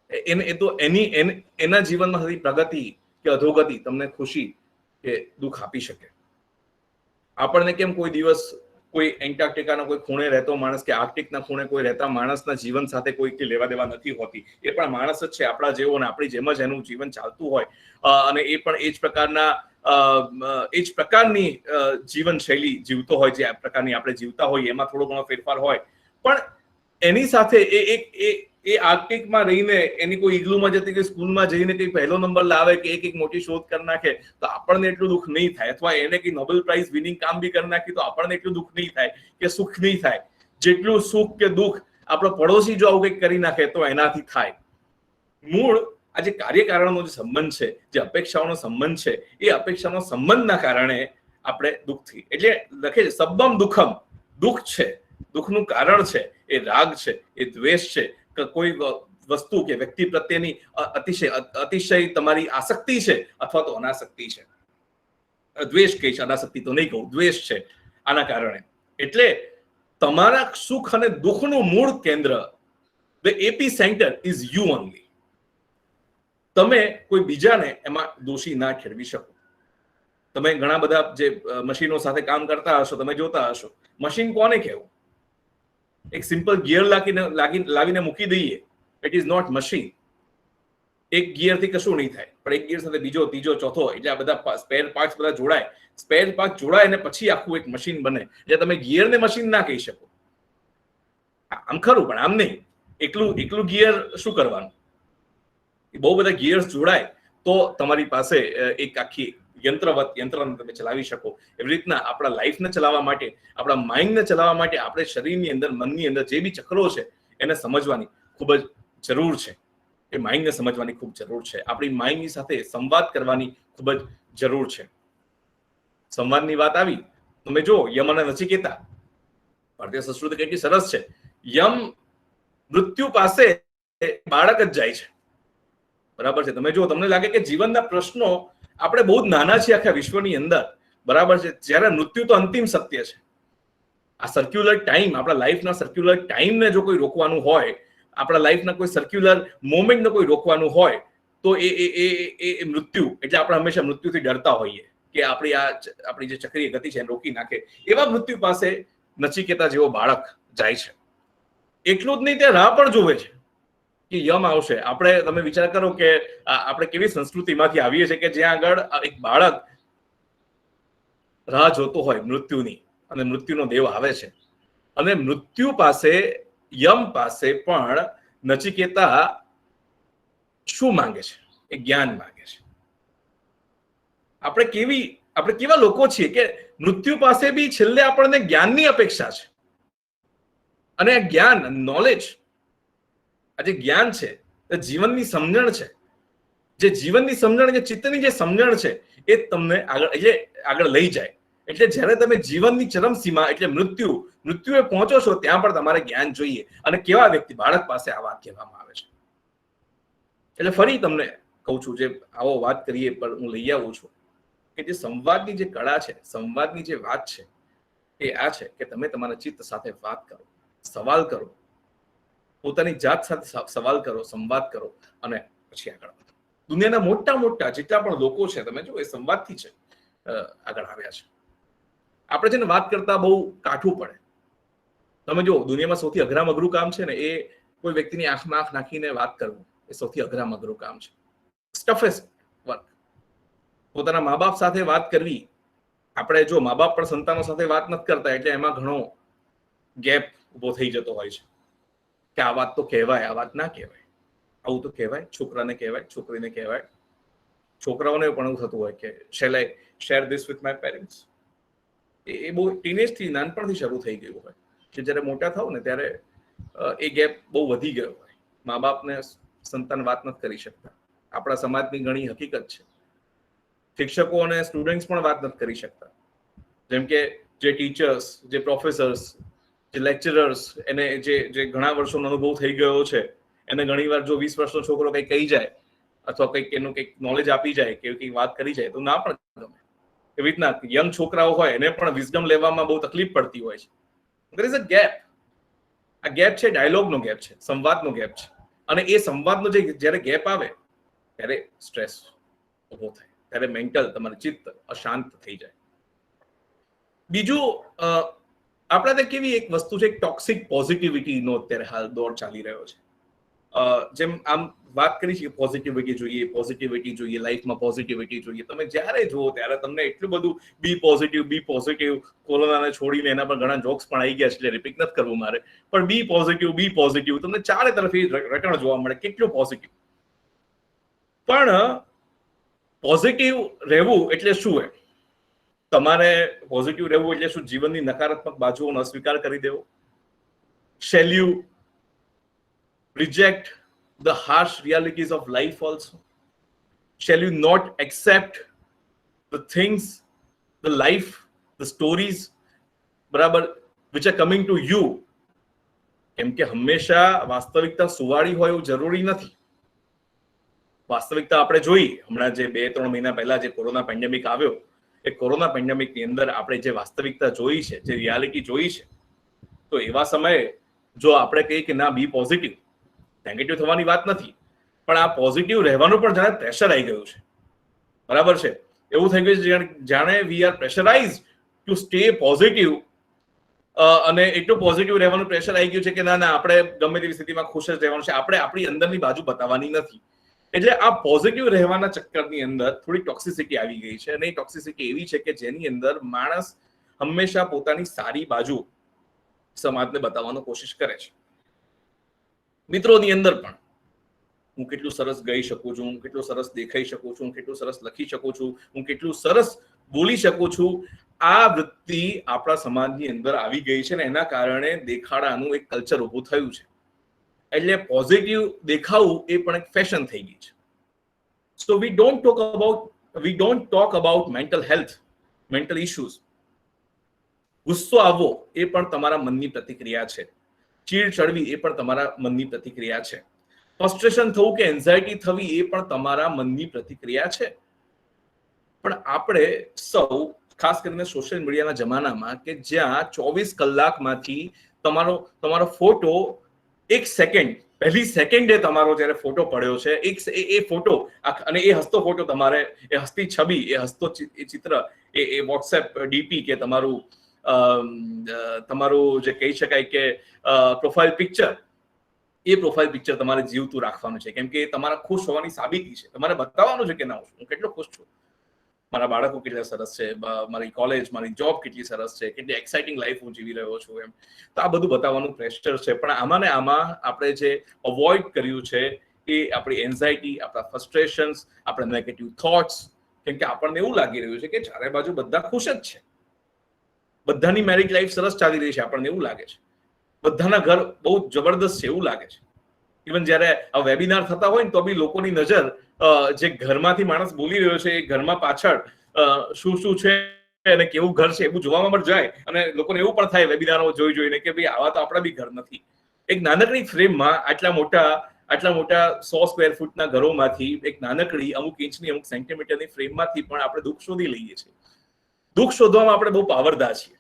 S3: એ તો એના જીવનમાં થતી પ્રગતિ કે અધોગતિ તમને ખુશી કે દુઃખ આપી શકે. આપણને કેમ કોઈ દિવસ કોઈ એન્ટાર્કટિકાના કોઈ ખૂણે રહેતો માણસ કે આર્કટિકના ખૂણે કોઈ રહેતા માણસના જીવન સાથે કોઈ લેવા દેવા નથી હોતી. એ પણ માણસ જ છે, આપણા જેવો, અને આપણી જેમ જ એનું જીવન ચાલતું હોય, અને એ પણ એ જ પ્રકારની જીવન શૈલી જીવતો હોય, જે પ્રકારની આપણે જીવતા હોઈએ. એમાં થોડો ઘણો ફેરફાર હોય, પણ એની સાથે એ આર્કટિકમાં રહીને એની કોઈ ઇગ્લુમાં જતી કે સ્કૂલમાં જઈને કઈ પહેલો નંબર લાવે કે એક મોટી શોધ કરી નાખે તો આપણને એટલું દુઃખ નહીં થાય. અથવા એને કઈ નોબેલ પ્રાઇઝ વિનિંગ કામ બી કરી નાખી તો આપણને એટલું દુઃખ નહીં થાય કે સુખ નહીં થાય જેટલું સુખ કે દુઃખ આપણો પડોશી જો આવું કંઈક કરી નાખે તો એનાથી થાય. મૂળ આ જે કાર્યકારણનો જે સંબંધ છે, જે અપેક્ષાઓનો સંબંધ છે, એ અપેક્ષાનો સંબંધના કારણે આપણે દુઃખથી, એટલે લખે છે સબ્બમ દુઃખમ, દુઃખ છે, દુઃખનું કારણ છે એ રાગ છે, એ દ્વેષ છે, કોઈ વસ્તુ કે વ્યક્તિ પ્રત્યેની અતિશય તમારી આસક્તિ છે અથવા તો અનાસક્તિ છે. દ્વેષ કહીશ, અનાસક્તિ તો નહીં કહું, દ્વેષ છે આના કારણે. એટલે તમારા સુખ અને દુઃખનું મૂળ કેન્દ્ર, the epicenter is you only. તમે કોઈ બીજાને એમાં દોષી ના ઠેરવી શકો. તમે ઘણા બધા જે મશીનો સાથે કામ કરતા હશો, તમે જોતા હશો, મશીન કોને કહેવું? એક સિમ્પલ ગિયર લાવીને મૂકી દઈએ, ઇટ ઇઝ નોટ મશીન. એક ગિયરથી કશું નહીં થાય, પણ એક ગિયર સાથે બીજો, ત્રીજો, ચોથો, એટલે આ બધા સ્પેર પાર્ટ્સ બધા જોડાય. સ્પેર પાર્ટ જોડાય અને પછી આખું એક મશીન બને. એટલે તમે ગિયરને મશીન ના કહી શકો. આમ ખરું, પણ આમ નહીં. એકલું ગિયર શું કરવાનું? બહુ બધા ગિયર્સ જોડાય તો તમારી પાસે એક આખી યંત્રને તમે ચલાવી શકો. એવી રીતના આપણા લાઈફને ચલાવવા માટે, આપણા માઇન્ડને ચલાવવા માટે આપણે શરીરની અંદર, મનની અંદર જે બી ચક્રો છે એને સમજવાની ખૂબ જ જરૂર છે. એ માઇન્ડને સમજવાની ખૂબ જરૂર છે. આપણી માઇન્ડની સાથે સંવાદ કરવાની ખૂબ જ જરૂર છે. સંવાદની વાત આવી, તમે જો યમ અને નચિકેતા, ભારતીય સંસ્કૃતિ કેટલી સરસ છે. યમ મૃત્યુ પાસે બાળક જ જાય છે, બરાબર છે? તમે જો, તમને લાગે કે જીવનના પ્રશ્નો આપણે બહુ જ નાના છીએ આખા વિશ્વની અંદર, બરાબર છે? જ્યારે મૃત્યુ તો અંતિમ સત્ય છે. આ સર્ક્યુલર ટાઈમ, આપણા લાઈફના સર્ક્યુલર ટાઈમને જો કોઈ રોકવાનું હોય, આપણા લાઈફના કોઈ સર્ક્યુલર મોમેન્ટને કોઈ રોકવાનું હોય તો એ મૃત્યુ, એટલે આપણે હંમેશા મૃત્યુથી ડરતા હોઈએ કે આપણી જે ચક્રીય ગતિ છે એને રોકી નાખે. એવા મૃત્યુ પાસે નચિકેતા જેવો બાળક જાય છે. એટલું જ નહીં, તે રાહ પણ જોવે છે કે યમ આવશે. તમે વિચાર કરો કે આપણે કેવી સંસ્કૃતિમાંથી આવીએ છીએ કે જ્યાં આગળ એક બાળક રાહ જોતો હોય મૃત્યુની, અને મૃત્યુનો દેવ આવે છે, અને મૃત્યુ પાસે, યમ પાસે પણ નચિકેતા શું માંગે છે? એ જ્ઞાન માંગે છે. આપણે કેવા લોકો છીએ કે મૃત્યુ પાસે બી છેલ્લે આપણને જ્ઞાનની અપેક્ષા છે. અને આ જ્ઞાન, નોલેજ, આ જે જ્ઞાન છે, એ જીવનની સમજણ છે. જે જીવનની સમજણ, જે ચિત્તની જે સમજણ છે, એ તમને આગળ લઈ જાય. એટલે જ્યારે તમે જીવનની ચરમસીમા એટલે મૃત્યુએ પહોંચો છો, ત્યાં પણ તમારે જ્ઞાન જોઈએ. અને કેવા વ્યક્તિ? બાળક પાસે આ વાત કહેવામાં આવે છે. એટલે ફરી તમને કહું છું, જે આવો વાત કરીએ પણ હું લઈ આવું છું કે જે સંવાદની જે કળા છે, સંવાદની જે વાત છે, એ આ છે કે તમે તમારા ચિત્ત સાથે વાત કરો, સવાલ કરો, પોતાની જાત સાથે સવાલ કરો, સંવાદ કરો, અને પછી આગળ વધો. દુનિયાના મોટા જેટલા પણ લોકો છે, તમે જો, એ સંવાદથી છે આગળ આવ્યા છે. આપણે છે ને વાત કરતા બહુ કાઠું પડે. તમે જો, દુનિયામાં સૌથી અઘરામાં અઘરું કામ છે ને, એ કોઈ વ્યક્તિની આંખમાં આંખ નાખીને વાત કરવું, એ સૌથી અઘરામાં અઘરું કામ છે. Toughest work. પોતાના મા બાપ સાથે વાત કરવી. આપણે જો મા બાપ પણ સંતાનો સાથે વાત નથી કરતા, એટલે એમાં ઘણો ગેપ ઉભો થઈ જતો હોય છે કે આ વાત તો કહેવાય, આ વાત ના કહેવાય, આવું તો કહેવાય, છોકરાને કહેવાય, છોકરીને કહેવાય. છોકરાઓને પણ એવું થતું હોય કે shall I share this with my parents. એ બહુ ટીનેજથી, નાનપણથી શરૂ થઈ ગયું હોય કે જ્યારે મોટા થાવ ને ત્યારે એ ગેપ બહુ વધી ગયો હોય. મા બાપને સંતાન વાત નથી કરી શકતા. આપણા સમાજની ઘણી હકીકત છે. શિક્ષકો અને સ્ટુડન્ટ્સ પણ વાત નથી કરી શકતા. જેમ કે જે ટીચર્સ, જે પ્રોફેસર્સ, જે લેક્ચરર્સ, એને જે ઘણા વર્ષોનો અનુભવ થઈ ગયો છે, એને ઘણીવાર જો 20 વર્ષનો છોકરો કંઈક કહી જાય અથવા કંઈક એનું કંઈક નોલેજ આપી જાય કે કંઈક વાત કરી જાય તો ના પણ ગમે. એવી રીતના યંગ છોકરાઓ હોય એને પણ વિઝડમ લેવામાં બહુ તકલીફ પડતી હોય છે. There is a gap. આ ગેપ છે, ડાયલોગનો ગેપ છે, સંવાદનો ગેપ છે. અને એ સંવાદનો જ્યારે ગેપ આવે ત્યારે સ્ટ્રેસ ઉભો થાય, ત્યારે મેન્ટલ તમારું ચિત્ત અશાંત થઈ જાય. બીજું આપણા ત્યાં કેવી એક વસ્તુ છે, ટોક્સિક પોઝિટિવિટીનો અત્યારે હાલ દોર ચાલી રહ્યો છે. જેમ આમ વાત કરી છે પોઝિટિવિટી જોઈએ, લાઈફમાં પોઝિટિવિટી જોઈએ. તમે જ્યારે જુઓ ત્યારે તમને એટલું બધું બી પોઝિટિવ, કોરોનાને છોડીને એના પર ઘણા જોક્સ પણ આવી ગયા છે, એટલે રિપીટ નથી કરવું મારે, પણ બી પોઝિટિવ તમને ચારે તરફથી રટણ જોવા મળે, કેટલું પોઝિટિવ. પણ પોઝિટિવ રહેવું એટલે શું? તમારે પોઝિટિવ રહેવું એટલે શું? જીવનની નકારાત્મક બાજુઓનો અસ્વીકાર કરી દેવો? Shall you reject the harsh realities of life also? Shall you not accept the things, the life, the stories, બરાબર, which are coming to you? કેમ કે હંમેશા વાસ્તવિકતા સુવાળી હોય એવું જરૂરી નથી. વાસ્તવિકતા આપણે જોઈ, હમણાં જે 2-3 મહિના પહેલા જે કોરોના પેન્ડેમિક આવ્યો, એ કોરોના પેન્ડેમિકની અંદર આપણે જે વાસ્તવિકતા જોઈ છે, જે રિયાલિટી જોઈ છે, તો એવા સમયે જો આપણે કહીએ કે ના બી પોઝિટિવ, નેગેટિવ થવાની વાત નથી, પણ આ પોઝિટિવ રહેવાનું પણ જાણે પ્રેશર આવી ગયું છે. બરાબર છે? એવું થઈ ગયું છે જાણે we are pressurise to stay positive. અને એટલું પોઝિટિવ રહેવાનું પ્રેશર આવી ગયું છે કે ના આપણે ગમે તેવી સ્થિતિમાં ખુશ જ રહેવાનું છે, આપણે આપણી અંદરની બાજુ બતાવવાની નથી. એટલે આ પોઝિટિવ રહેવાના ચક્કરની અંદર થોડી ટોક્સિસિટી આવી ગઈ છે. અને એ ટોક્સિસિટી એવી છે કે જેની અંદર માણસ હંમેશા પોતાની સારી બાજુ સમાજને બતાવવાનો કોશિશ કરે છે. મિત્રોની અંદર પણ હું કેટલું સરસ ગાઈ શકું છું, હું કેટલું સરસ દેખાઈ શકું છું, હું કેટલું સરસ લખી શકું છું, હું કેટલું સરસ બોલી શકું છું, આ વૃત્તિ આપણા સમાજની અંદર આવી ગઈ છે. ને એના કારણે દેખાડાનું એક કલ્ચર ઊભું થયું છે. એટલે પોઝિટિવ દેખાવું એ પણ એક ફેશન થઈ ગઈ છે. So we don't talk about mental health, mental issues. ગુસ્સો આવવો એ પણ તમારા મનની પ્રતિક્રિયા છે. ચીડ ચડવી એ પણ તમારા મનની પ્રતિક્રિયા છે. ફ્રસ્ટ્રેશન થવું કે એન્ઝાયટી થવી એ પણ તમારા મનની પ્રતિક્રિયા છે. પણ આપણે સૌ, ખાસ કરીને સોશિયલ મીડિયાના જમાનામાં, કે જ્યાં 24 કલાકમાંથી તમારો ફોટો એક સેકન્ડ, પહેલી સેકન્ડે તમારો જ્યારે ફોટો પડ્યો છે, એ ફોટો અને એ હસતો ફોટો, તમારે એ હસતી છબી, એ હસતો ચિત્ર, એ વોટ્સએપ ડીપી કે તમારું જે કહી શકાય કે પ્રોફાઇલ પિક્ચર, એ પ્રોફાઇલ પિક્ચર તમારે જીવતું રાખવાનું છે. કેમ કે એ તમારા ખુશ હોવાની સાબિતી છે. તમારે બતાવવાનું છે કે ના, હું કેટલો ખુશ છું, મારા બાળકો કેટલા સરસ છે, મારી કોલેજ, મારી જોબ કેટલી સરસ છે, કેટલી એક્સાઇટિંગ લાઈફ હું જીવી રહ્યો છું, એમ. તો આ બધું બતાવવાનું પ્રેશર છે. પણ આમાં ને આમાં આપણે જે અવોઇડ કર્યું છે એ આપણી એન્ઝાયટી, આપણા ફ્રસ્ટ્રેશન્સ, આપણા નેગેટિવ થોટ્સ. કેમ કે આપણને એવું લાગી રહ્યું છે કે ચારે બાજુ બધા ખુશ જ છે, બધાની મેરેજ લાઈફ સરસ ચાલી રહી છે, આપણને એવું લાગે છે, બધાના ઘર બહુ જબરદસ્ત છે એવું લાગે છે. ઇવન જ્યારે આ વેબિનાર થતા હોય ને તો બી લોકોની નજર જે ઘરમાંથી માણસ બોલી રહ્યો છે એ ઘરમાં પાછળ શું છે અને કેવું ઘર છે એવું જોવામાં પણ જાય. અને લોકોને એવું પણ થાય વેબિનારો જોઈને કે ભાઈ આવા તો આપણા બી ઘર નથી. એક નાનકડી ફ્રેમમાં આટલા મોટા 100 સ્ક્વેર ફૂટના ઘરોમાંથી એક નાનકડી અમુક ઇંચની, અમુક સેન્ટીમીટરની ફ્રેમમાંથી પણ આપણે દુઃખ શોધી લઈએ છીએ. દુઃખ શોધવામાં આપણે બહુ પાવરદાર છીએ.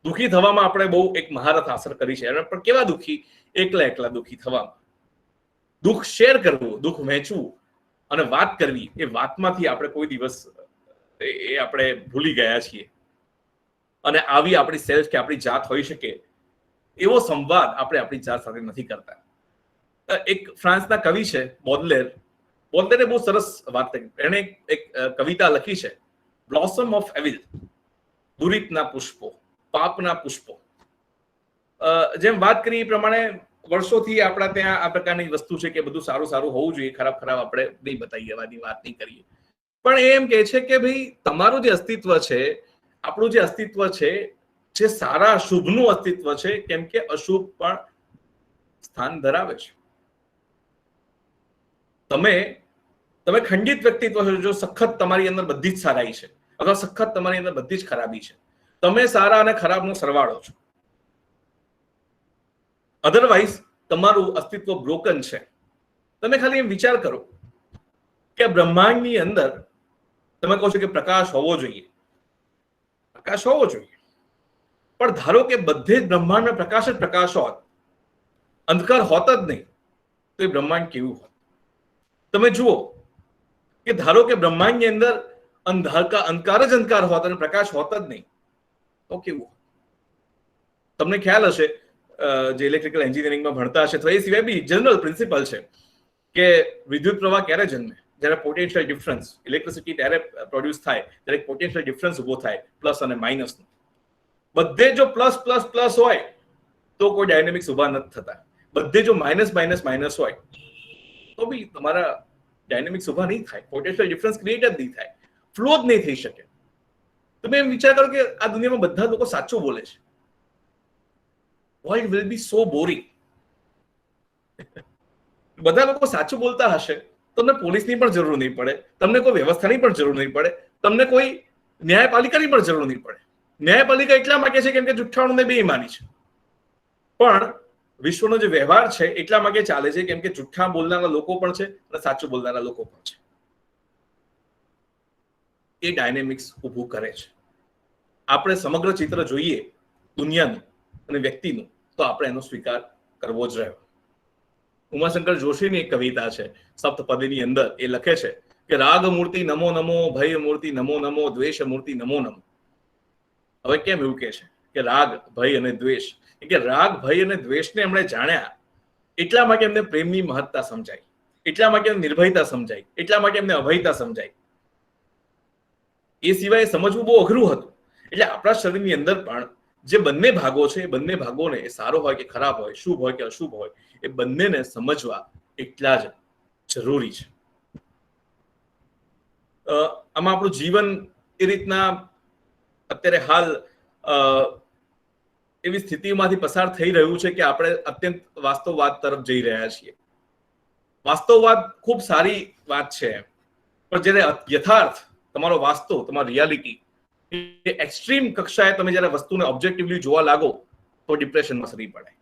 S3: દુઃખી થવામાં આપણે બહુ એક મહારથ હાંસલ કરી છે. પણ કેવા દુઃખી? એકલા દુઃખી થવામાં. દુઃખ શેર કરવું, દુઃખ વહેંચવું અને વાત કરવી, એ વાતમાંથી આપણે કોઈ દિવસ એ આપણે ભૂલી ગયા છીએ. અને આવી આપણી સેલ્ફ કે આપણી જાત હોઈ શકે એવો સંવાદ આપણે આપણી જાત સાથે નથી કરતા. એક ફ્રાન્સના કવિ છે બોડલેરે બહુ સરસ વાત કરી. એણે એક કવિતા લખી છે, બ્લોસમ ઓફ એવિલ, દુરિતના પુષ્પો, પાપના પુષ્પો. જેમ વાત કરી એ પ્રમાણે વર્ષોથી આપણા ત્યાં આ પ્રકારની વસ્તુ છે કે બધું સારું સારું હોવું જોઈએ, ખરાબ ખરાબ આપણે નહીં બતાવીએ, એવાની વાત નહીં કરીએ. પણ એ એમ કહે છે કે ભાઈ તમારું જે અસ્તિત્વ છે, આપણું જે અસ્તિત્વ છે, જે સારા શુભનું અસ્તિત્વ છે, કેમ કે અશુભ પણ સ્થાન ધરાવે છે. તમે ખંડિત વ્યક્તિત્વ છો જો સખત તમારી અંદર બધી જ સારાઈ છે અથવા સખત તમારી અંદર બધી જ ખરાબી છે. તમે સારા અને ખરાબનો સરવાળો છો. અધરવાઇઝ તમારું અસ્તિત્વ બ્રોકન છે. તમે ખાલી એમ વિચાર કરો કે બ્રહ્માંડની અંદર તમે કહો છો કે પ્રકાશ હોવો જોઈએ, પ્રકાશ હોવો જોઈએ, પણ ધારો કે બધે જ બ્રહ્માંડમાં પ્રકાશ જ પ્રકાશ હોત, અંધકાર હોત જ નહીં, તો એ બ્રહ્માંડ કેવું હોત? તમે જુઓ કે ધારો કે બ્રહ્માંડની અંદર અંધકાર જ અંધકાર હોત અને પ્રકાશ હોત જ નહીં, તો કેવું હોત? તમને ખ્યાલ હશે જે ઇલેક્ટ્રિકલ એન્જિનિયરિંગમાં ભણતા હશે, તો એ સિવાય બી જનરલ પ્રિન્સિપલ છે કે વિદ્યુત પ્રવાહ ક્યારે જન્મે? જ્યારે પોટેન્શિયલ ડિફરન્સ, ઇલેક્ટ્રિસિટી ત્યારે પ્રોડ્યુસ થાય જ્યારે પોટેન્શિયલ ડિફરન્સ ઉભો થાય, પ્લસ અને માઇનસનો. બધે જો પ્લસ પ્લસ પ્લસ હોય તો કોઈ ડાયનેમિક્સ ઉભા નથી થતા. બધે જો માઇનસ માઇનસ માઇનસ હોય તો બી તમારા ડાયનેમિક્સ ઉભા નહીં થાય, પોટેન્શિયલ ડિફરન્સ ક્રિએટ જ નહીં થાય, ફ્લો જ નહીં થઈ શકે. તમે એમ વિચાર કરો કે આ દુનિયામાં બધા લોકો સાચું બોલે છે. World will be so boring. બધા લોકો સાચું બોલતા હશે, તમને પોલીસની પણ જરૂર નહીં પડે, તમને કોઈ વ્યવસ્થાની પણ જરૂર નહીં પડે, તમને કોઈ ન્યાયપાલિકાની પણ જરૂર નહીં પડે. ન્યાયપાલિકા એટલા માટે છે કેમ કે જુઠ્ઠાણુંને બેઈમાની છે, પણ વિશ્વનો જે વ્યવહાર છે એટલા માટે ચાલે છે કેમ કે જુઠ્ઠા બોલનારા લોકો પણ છે અને સાચું બોલનારા લોકો પણ છે. એ ડાયનેમિક્સ ઊભું કરે છે. આપણે સમગ્ર ચિત્ર જોઈએ દુનિયાનું અને વ્યક્તિનું, તો આપણે એનો સ્વીકાર કરવો જ રહ્યો. ઉમાશંકર જોશીની એક કવિતા છે સપ્તપદીની અંદર, એ લખે છે કે રાગ મૂર્તિ નમો નમો, ભય મૂર્તિ નમો નમો, દ્વેષ મૂર્તિ નમો નમો. હવે કેમ એવું કે છે કે રાગ, ભય અને દ્વેષ? કે રાગ, ભય અને દ્વેષને એમણે જાણ્યા એટલા માટે એમને પ્રેમની મહત્તા સમજાય, એટલા માટે એમને નિર્ભયતા સમજાય, એટલા માટે એમને અભયતા સમજાય. એ સિવાય સમજવું બહુ અઘરું હતું. એટલે આપણા શરીરની અંદર પણ જે બંને ભાગો છે, એ બંને ભાગોને, એ સારો હોય કે ખરાબ હોય, શુભ હોય કે અશુભ હોય, એ બંનેને સમજવા એટલા જ જરૂરી છે. આમાં આપણું જીવન એ રીતના અત્યારે હાલ એવી સ્થિતિમાંથી પસાર થઈ રહ્યું છે કે આપણે અત્યંત વાસ્તવવાદ તરફ જઈ રહ્યા છીએ. વાસ્તવવાદ ખૂબ સારી વાત છે, પણ જ્યારે યથાર્થ, તમારો વાસ્તવ, તમારી રિયાલિટી એ એક્સ્ટ્રીમ કક્ષાએ તમે જ્યારે વસ્તુને ઓબ્જેક્ટિવલી જોવા લાગો તો ડિપ્રેશનમાં સરી પડે.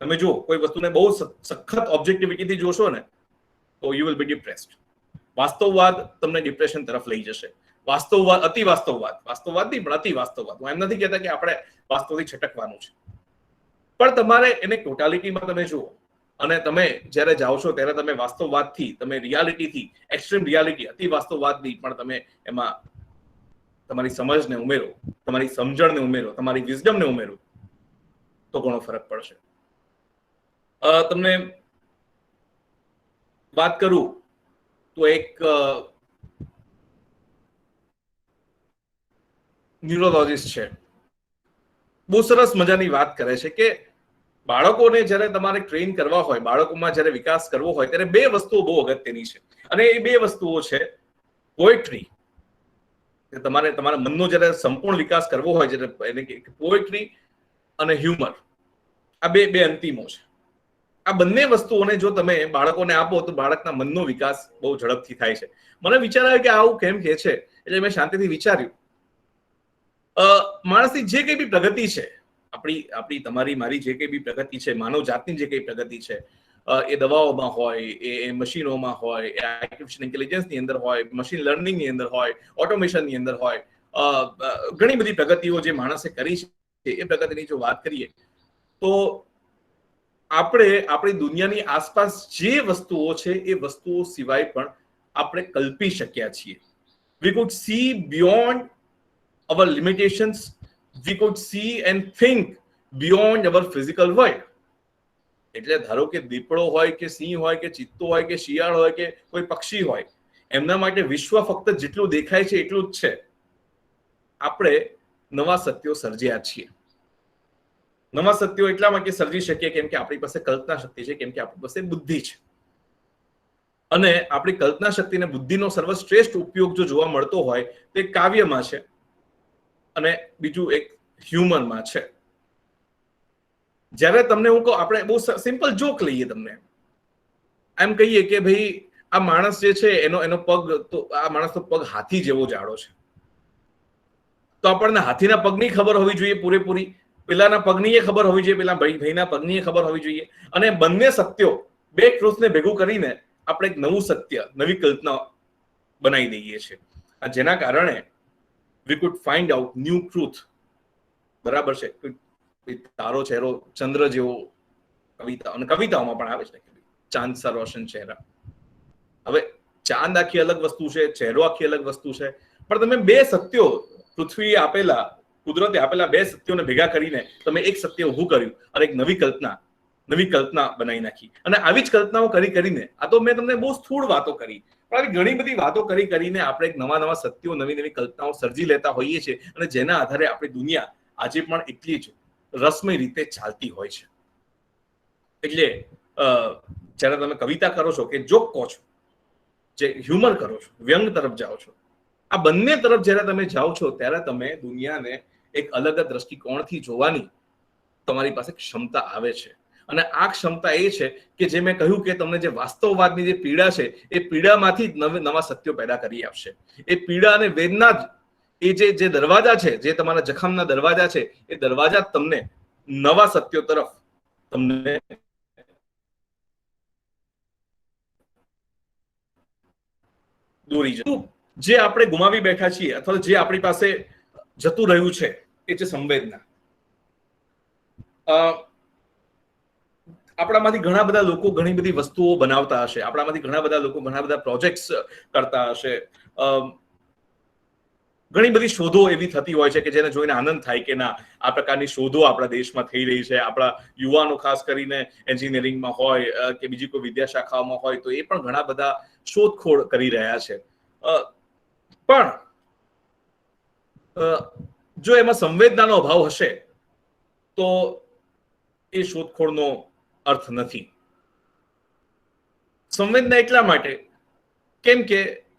S3: તમે જુઓ કોઈ વસ્તુને બહુ સખત ઓબ્જેક્ટિવિટીથી જોશો ને તો યુ વિલ બી ડિપ્રેસ્ડ. વાસ્તવવાદ તમને ડિપ્રેશન તરફ લઈ જશે. વાસ્તવવાદ, અતિ વાસ્તવવાદ, વાસ્તવવાદ નહીં પણ અતિ વાસ્તવવાદ. હું એમ નથી કહેતા કે આપણે વાસ્તવથી છટકવાનું છે, પણ તમારે એને ટોટાલિટીમાં તમે જુઓ અને તમે જ્યારે જાઓ છો ત્યારે તમે વાસ્તવવાદથી, તમે રિયાલિટીથી, એક્સ્ટ્રીમ રિયાલિટી, અતિ વાસ્તવવાદની પણ તમે એમાં તમારી સમજને ઉમેરો, તમારી સમજણને ઉમેરો, તમારી વિઝડમને ઉમેરો તો ઘણો ફરક પડશે. તમને વાત કરું તો એક ન્યુરોલોજીસ્ટ છે, બહુ સરસ મજાની વાત કરે છે કે બાળકોને જ્યારે તમારે ટ્રેન કરવા હોય, બાળકોમાં જ્યારે વિકાસ કરવો હોય ત્યારે બે વસ્તુઓ બહુ અગત્યની છે. અને એ બે વસ્તુઓ છે પોએટ્રી. તમારે તમારા મનનો જ્યારે સંપૂર્ણ વિકાસ કરવો હોય, જ્યારે એને પોએટ્રી અને હ્યુમર, આ બે અંતિમો છે. આ બંને વસ્તુઓને જો તમે બાળકોને આપો તો બાળકના મનનો વિકાસ બહુ ઝડપથી થાય છે. મને વિચાર આવ્યો કે આવું કેમ કે છે, એટલે મેં શાંતિથી વિચાર્યું. માણસની જે કઈ બી પ્રગતિ છે, આપણી તમારી મારી જે કઈ બી પ્રગતિ છે, માનવ જાતની જે કઈ પ્રગતિ છે, એ દવાઓમાં હોય, એ મશીનોમાં હોય, એ આર્ટિફિશિયલ ઇન્ટેલિજન્સની અંદર હોય, મશીન લર્નિંગની અંદર હોય, ઓટોમેશનની અંદર હોય, ઘણી બધી પ્રગતિઓ જે માણસે કરી છે, એ પ્રગતિની જો વાત કરીએ તો આપણે આપણી દુનિયાની આસપાસ જે વસ્તુઓ છે એ વસ્તુઓ સિવાય પણ આપણે કલ્પી શક્યા છીએ. We could see beyond our limitations. We could see and think beyond our physical world. એટલે ધારો કે દીપડો હોય કે સિંહ હોય કે ચિત્તો હોય કે શિયાળ હોય કે કોઈ પક્ષી હોય, એમના માટે વિશ્વ ફક્ત જેટલું દેખાય છે એટલું જ છે. આપણે નવા સત્યો સર્જ્યા છીએ. નવા સત્યો એટલા માટે સર્જી શકીએ કેમ કે આપણી પાસે કલ્પના શક્તિ છે, કેમ કે આપણી પાસે બુદ્ધિ છે. અને આપણી કલ્પના શક્તિ અને બુદ્ધિનો સર્વશ્રેષ્ઠ ઉપયોગ જો જોવા મળતો હોય તો એક કાવ્યમાં છે અને બીજું એક હ્યુમનમાં છે. જ્યારે તમને હું કહું, આપણે બહુ સિમ્પલ જોક લઈએ, તમને એમ કહીએ કે ભાઈ આ માણસ જે છે એનો પગ તો આ માણસનો પગ હાથી જેવો જાડો છે, તો આપણને હાથીના પગની ખબર હોવી જોઈએ પૂરેપૂરી, પેલાના પગની ખબર હોવી જોઈએ, પેલા ભાઈના પગની ખબર હોવી જોઈએ. અને બંને સત્યો, બે ટ્રુથને ભેગું કરીને આપણે એક નવું સત્ય, નવી કલ્પના બનાવી દઈએ છીએ, જેના કારણે વી food find out new truth. બરાબર છે. તારો ચહેરો ચંદ્ર જેવો કવિતા અને કવિતાઓમાં પણ આવે છે કે ચાંદ સા રોશન ચહેરા. હવે ચાંદ આખી અલગ વસ્તુ છે, ચહેરો આખી અલગ વસ્તુ છે, પણ તમે બે સત્યો, પૃથ્વીએ આપેલા, કુદરતે આપેલા બે સત્યોને ભેગા કરીને તમે એક સત્ય ઊભું કર્યું અને એક નવી કલ્પના બનાવી નાખી. અને આવી જ કલ્પનાઓ કરીને, આ તો મેં તમને બહુ સ્થૂળ વાતો કરી, પણ આવી ઘણી બધી વાતો કરીને આપણે એક નવા સત્યો, નવી કલ્પનાઓ સર્જી લેતા હોઈએ છીએ, અને જેના આધારે આપણી દુનિયા આજે પણ એટલી જ રસમય રીતે ચાલતી હોય છે. એટલે જ્યારે તમે કવિતા કરો છો કે જોક કહો છો, જે હ્યુમર કરો છો, વ્યંગ તરફ જાઓ છો, આ બંને તરફ જ્યારે તમે જાઓ છો ત્યારે તમે દુનિયાને એક અલગ દ્રષ્ટિકોણથી જોવાની તમારી પાસે ક્ષમતા આવે છે. અને આ ક્ષમતા એ છે કે જે મેં કહ્યું કે તમને જે વાસ્તવવાદની જે પીડા છે એ પીડામાંથી જ નવા સત્યો પેદા કરી આપશે. એ પીડા અને વેદના જ એ જે દરવાજા છે, જે તમારા જખમના દરવાજા છે, એ દરવાજા તમને નવા સત્યો તરફ તમને દોરી જશે. જે આપણે ગુમાવી બેઠા છીએ અથવા જે આપણી પાસે જતું રહ્યું છે એ છે સંવેદના. આપણામાંથી ઘણા બધા લોકો ઘણી બધી વસ્તુઓ બનાવતા હશે, આપણામાંથી ઘણા બધા લોકો ઘણા બધા પ્રોજેક્ટ્સ કરતા હશે, ઘણી બધી શોધો એવી થતી હોય છે કે જેને જોઈને આનંદ થાય કે ના, આ પ્રકારની શોધો આપણા દેશમાં થઈ રહી છે. આપણા યુવાનો ખાસ કરીને એન્જિનિયરિંગમાં હોય કે બીજી કોઈ વિદ્યા શાખાઓમાં હોય તો એ પણ ઘણા બધા શોધખોળ કરી રહ્યા છે. પણ જો એમાં સંવેદનાનો અભાવ હશે તો એ શોધખોળનો અર્થ નથી. સંવેદના એટલા માટે કેમ કે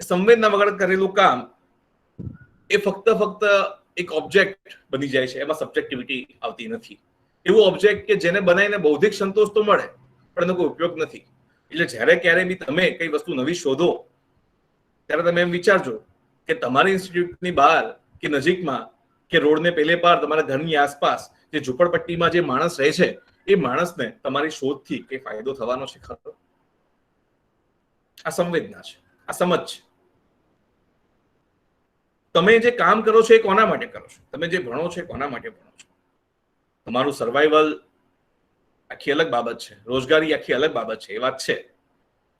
S3: સંવેદના વગર કરેલું કામ એ ફક્ત એક ઓબ્જેક્ટ બની જાય છે, એમાં સબ્જેક્ટિવિટી આવતી નથી. એવું ઓબ્જેક્ટ કે જેને બનાવીને બૌદ્ધિક સંતોષ તો મળે પણ એનો કોઈ ઉપયોગ નથી. એટલે જ્યારે ક્યારે બી તમે કઈ વસ્તુ નવી શોધો ત્યારે તમે એમ વિચારજો કે તમારી ઇન્સ્ટિટ્યૂટની બહાર કે નજીકમાં કે રોડને પેલે પાર તમારા ઘરની આસપાસ જે ઝૂંપડપટ્ટીમાં જે માણસ રહે છે એ માણસને તમારી શોધથી કઈ ફાયદો થવાનો છે ખરો? આ સંવેદના છે, આ સમજ છે. તમે જે કામ કરો છો એ કોના માટે કરો છો? તમે જે ભણો છો એ કોના માટે ભણો છો? તમારું સર્વાઈવલ આખી અલગ બાબત છે, રોજગારી આખી અલગ બાબત છે, એ વાત છે.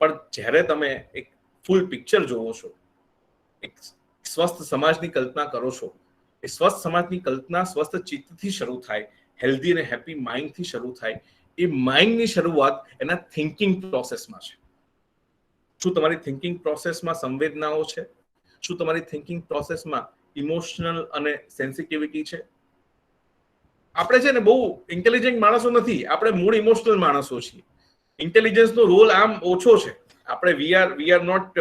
S3: પણ જ્યારે તમે એક ફૂલ પિક્ચર જોવો છો, એક સ્વસ્થ સમાજની કલ્પના કરો છો, એ સ્વસ્થ સમાજની કલ્પના સ્વસ્થ ચિત્તથી શરૂ થાય, હેલ્ધી અને હેપી માઇન્ડથી શરૂ થાય. એ માઇન્ડની શરૂઆત એના થિંકિંગ પ્રોસેસમાં છે. શું તમારી થિંકિંગ પ્રોસેસમાં સંવેદનાઓ છે? શું તમારી થિંકિંગ પ્રોસેસમાં ઇમોશનલ અને સેન્સિટિવિટી છે? આપણે છે ને બહુ ઇન્ટેલિજન્ટ માણસો નથી, આપણે મૂળ ઇમોશનલ માણસો છીએ. ઇન્ટેલિજન્સનો રોલ આમ ઓછો છે. આપણે વી આર નોટ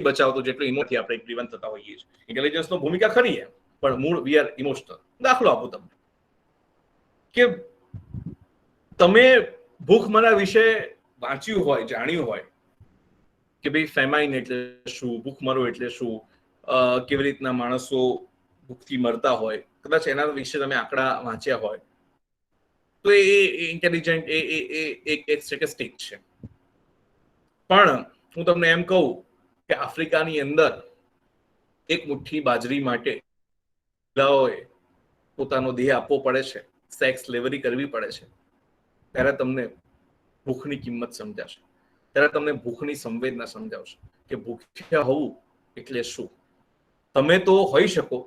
S3: બચાવતો જેટલો ઇમોથી આપણે ડ્રીવન થતા હોઈએ છીએ. ઇન્ટેલિજન્સનો ભૂમિકા ખરી છે પણ મૂળ વી આર ઇમોશનલ. દાખલો આપું તમને કે તમે ભૂખમરા વિશે વાંચ્યું હોય, જાણ્યું હોય કે ભાઈ ફેમાઇન એટલે શું, ભૂખમરો એટલે શું, કેવી રીતના માણસો ભૂખથી મરતા હોય, કદાચ એના વિશે તમે આંકડા વાંચ્યા હોય તો એ ઇન્ટેલિજન્ટ એક સ્ટેટિસ્ટિક છે. પણ હું તમને એમ કહું કે આફ્રિકાની અંદર એક મુઠ્ઠી બાજરી માટે મહિલાઓએ પોતાનો દેહ આપવો પડે છે, સેક્સ સ્લેવરી કરવી પડે છે, ત્યારે તમને ભૂખની કિંમત સમજાશે, ત્યારે તમને ભૂખની સંવેદના સમજાવશે કે ભૂખ્યા હોવું એટલે શું. તમે તો હોઈ શકો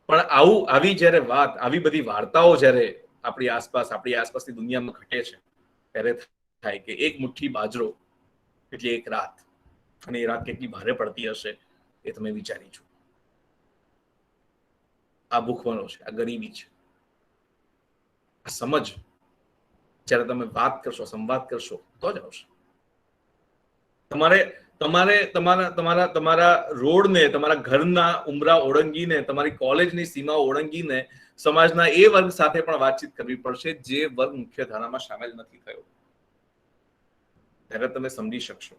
S3: પણ આવી જ્યારે વાત, આવી બધી વાર્તાઓ જ્યારે આપણી આસપાસની દુનિયામાં ઘટે છે ત્યારે થાય કે એક મુઠ્ઠી બાજરો એટલે એક રાત, અને એ રાત કેટલી ભારે પડતી હશે એ તમે વિચારી છો. આ ભૂખમરો છે, આ ગરીબી છે, આ સમજ જ્યારે તમે વાત કરશો, સંવાદ કરશો તો જ આવશે. તમારા રોડને, તમારા ઘરના ઉંબરા ઓળંગીને, તમારી કોલેજની સીમાઓ ઓળંગીને સમાજના એ વર્ગ સાથે પણ વાતચીત કરવી પડશે જે વર્ગ મુખ્ય ધારામાં સામેલ નથી થયો. ત્યારે તમે સમજી શકશો.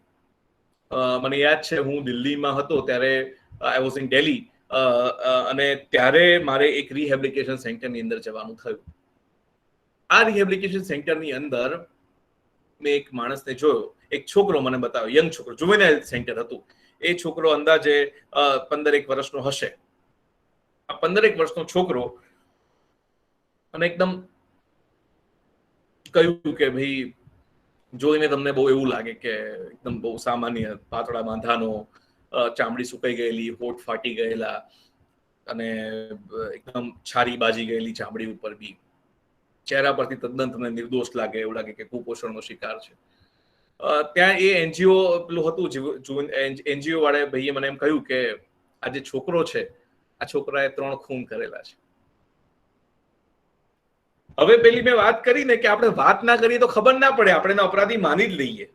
S3: મને યાદ છે, હું દિલ્હીમાં હતો ત્યારે, આઈ વોઝ ઇન દિલ્હી, અને ત્યારે મારે એક રિહેબિલિટેશન સેન્ટરની અંદર જવાનું થયું. આ રિહેબિલિટેશન સેન્ટરની અંદર મેં એક માણસને જોયો, એક છોકરો મને બતાવ્યો, યંગ છોકરો, જુવેનાઇલ સેન્ટર હતું. એ છોકરો અંદાજે 15-1 વર્ષનો હશે. આ 15-1 વર્ષનો છોકરો અને એકદમ કહ્યું કે ભાઈ જોઈને તમને બહુ એવું લાગે કે એકદમ બહુ સામાન્ય પાતળા બાંધાનો, ચામડી સુકાઈ ગયેલી, હોઠ ફાટી ગયેલા અને એકદમ છારી બાજી ગયેલી ચામડી ઉપર બી, ચહેરા પરથી તદ્દન તમને નિર્દોષ લાગે, એવું લાગે કે કુપોષણનો શિકાર છે. ત્યાં એ એનજીઓ પેલું હતું, એનજીઓ વાળા ભાઈએ મને એમ કહ્યું કે આ જે છોકરો છે, આ છોકરાએ 3 ખૂન કરેલા છે. હવે પેલી મેં વાત કરી ને કે આપણે વાત ના કરીએ તો ખબર ના પડે, આપણે એના અપરાધી માની જ લઈએ,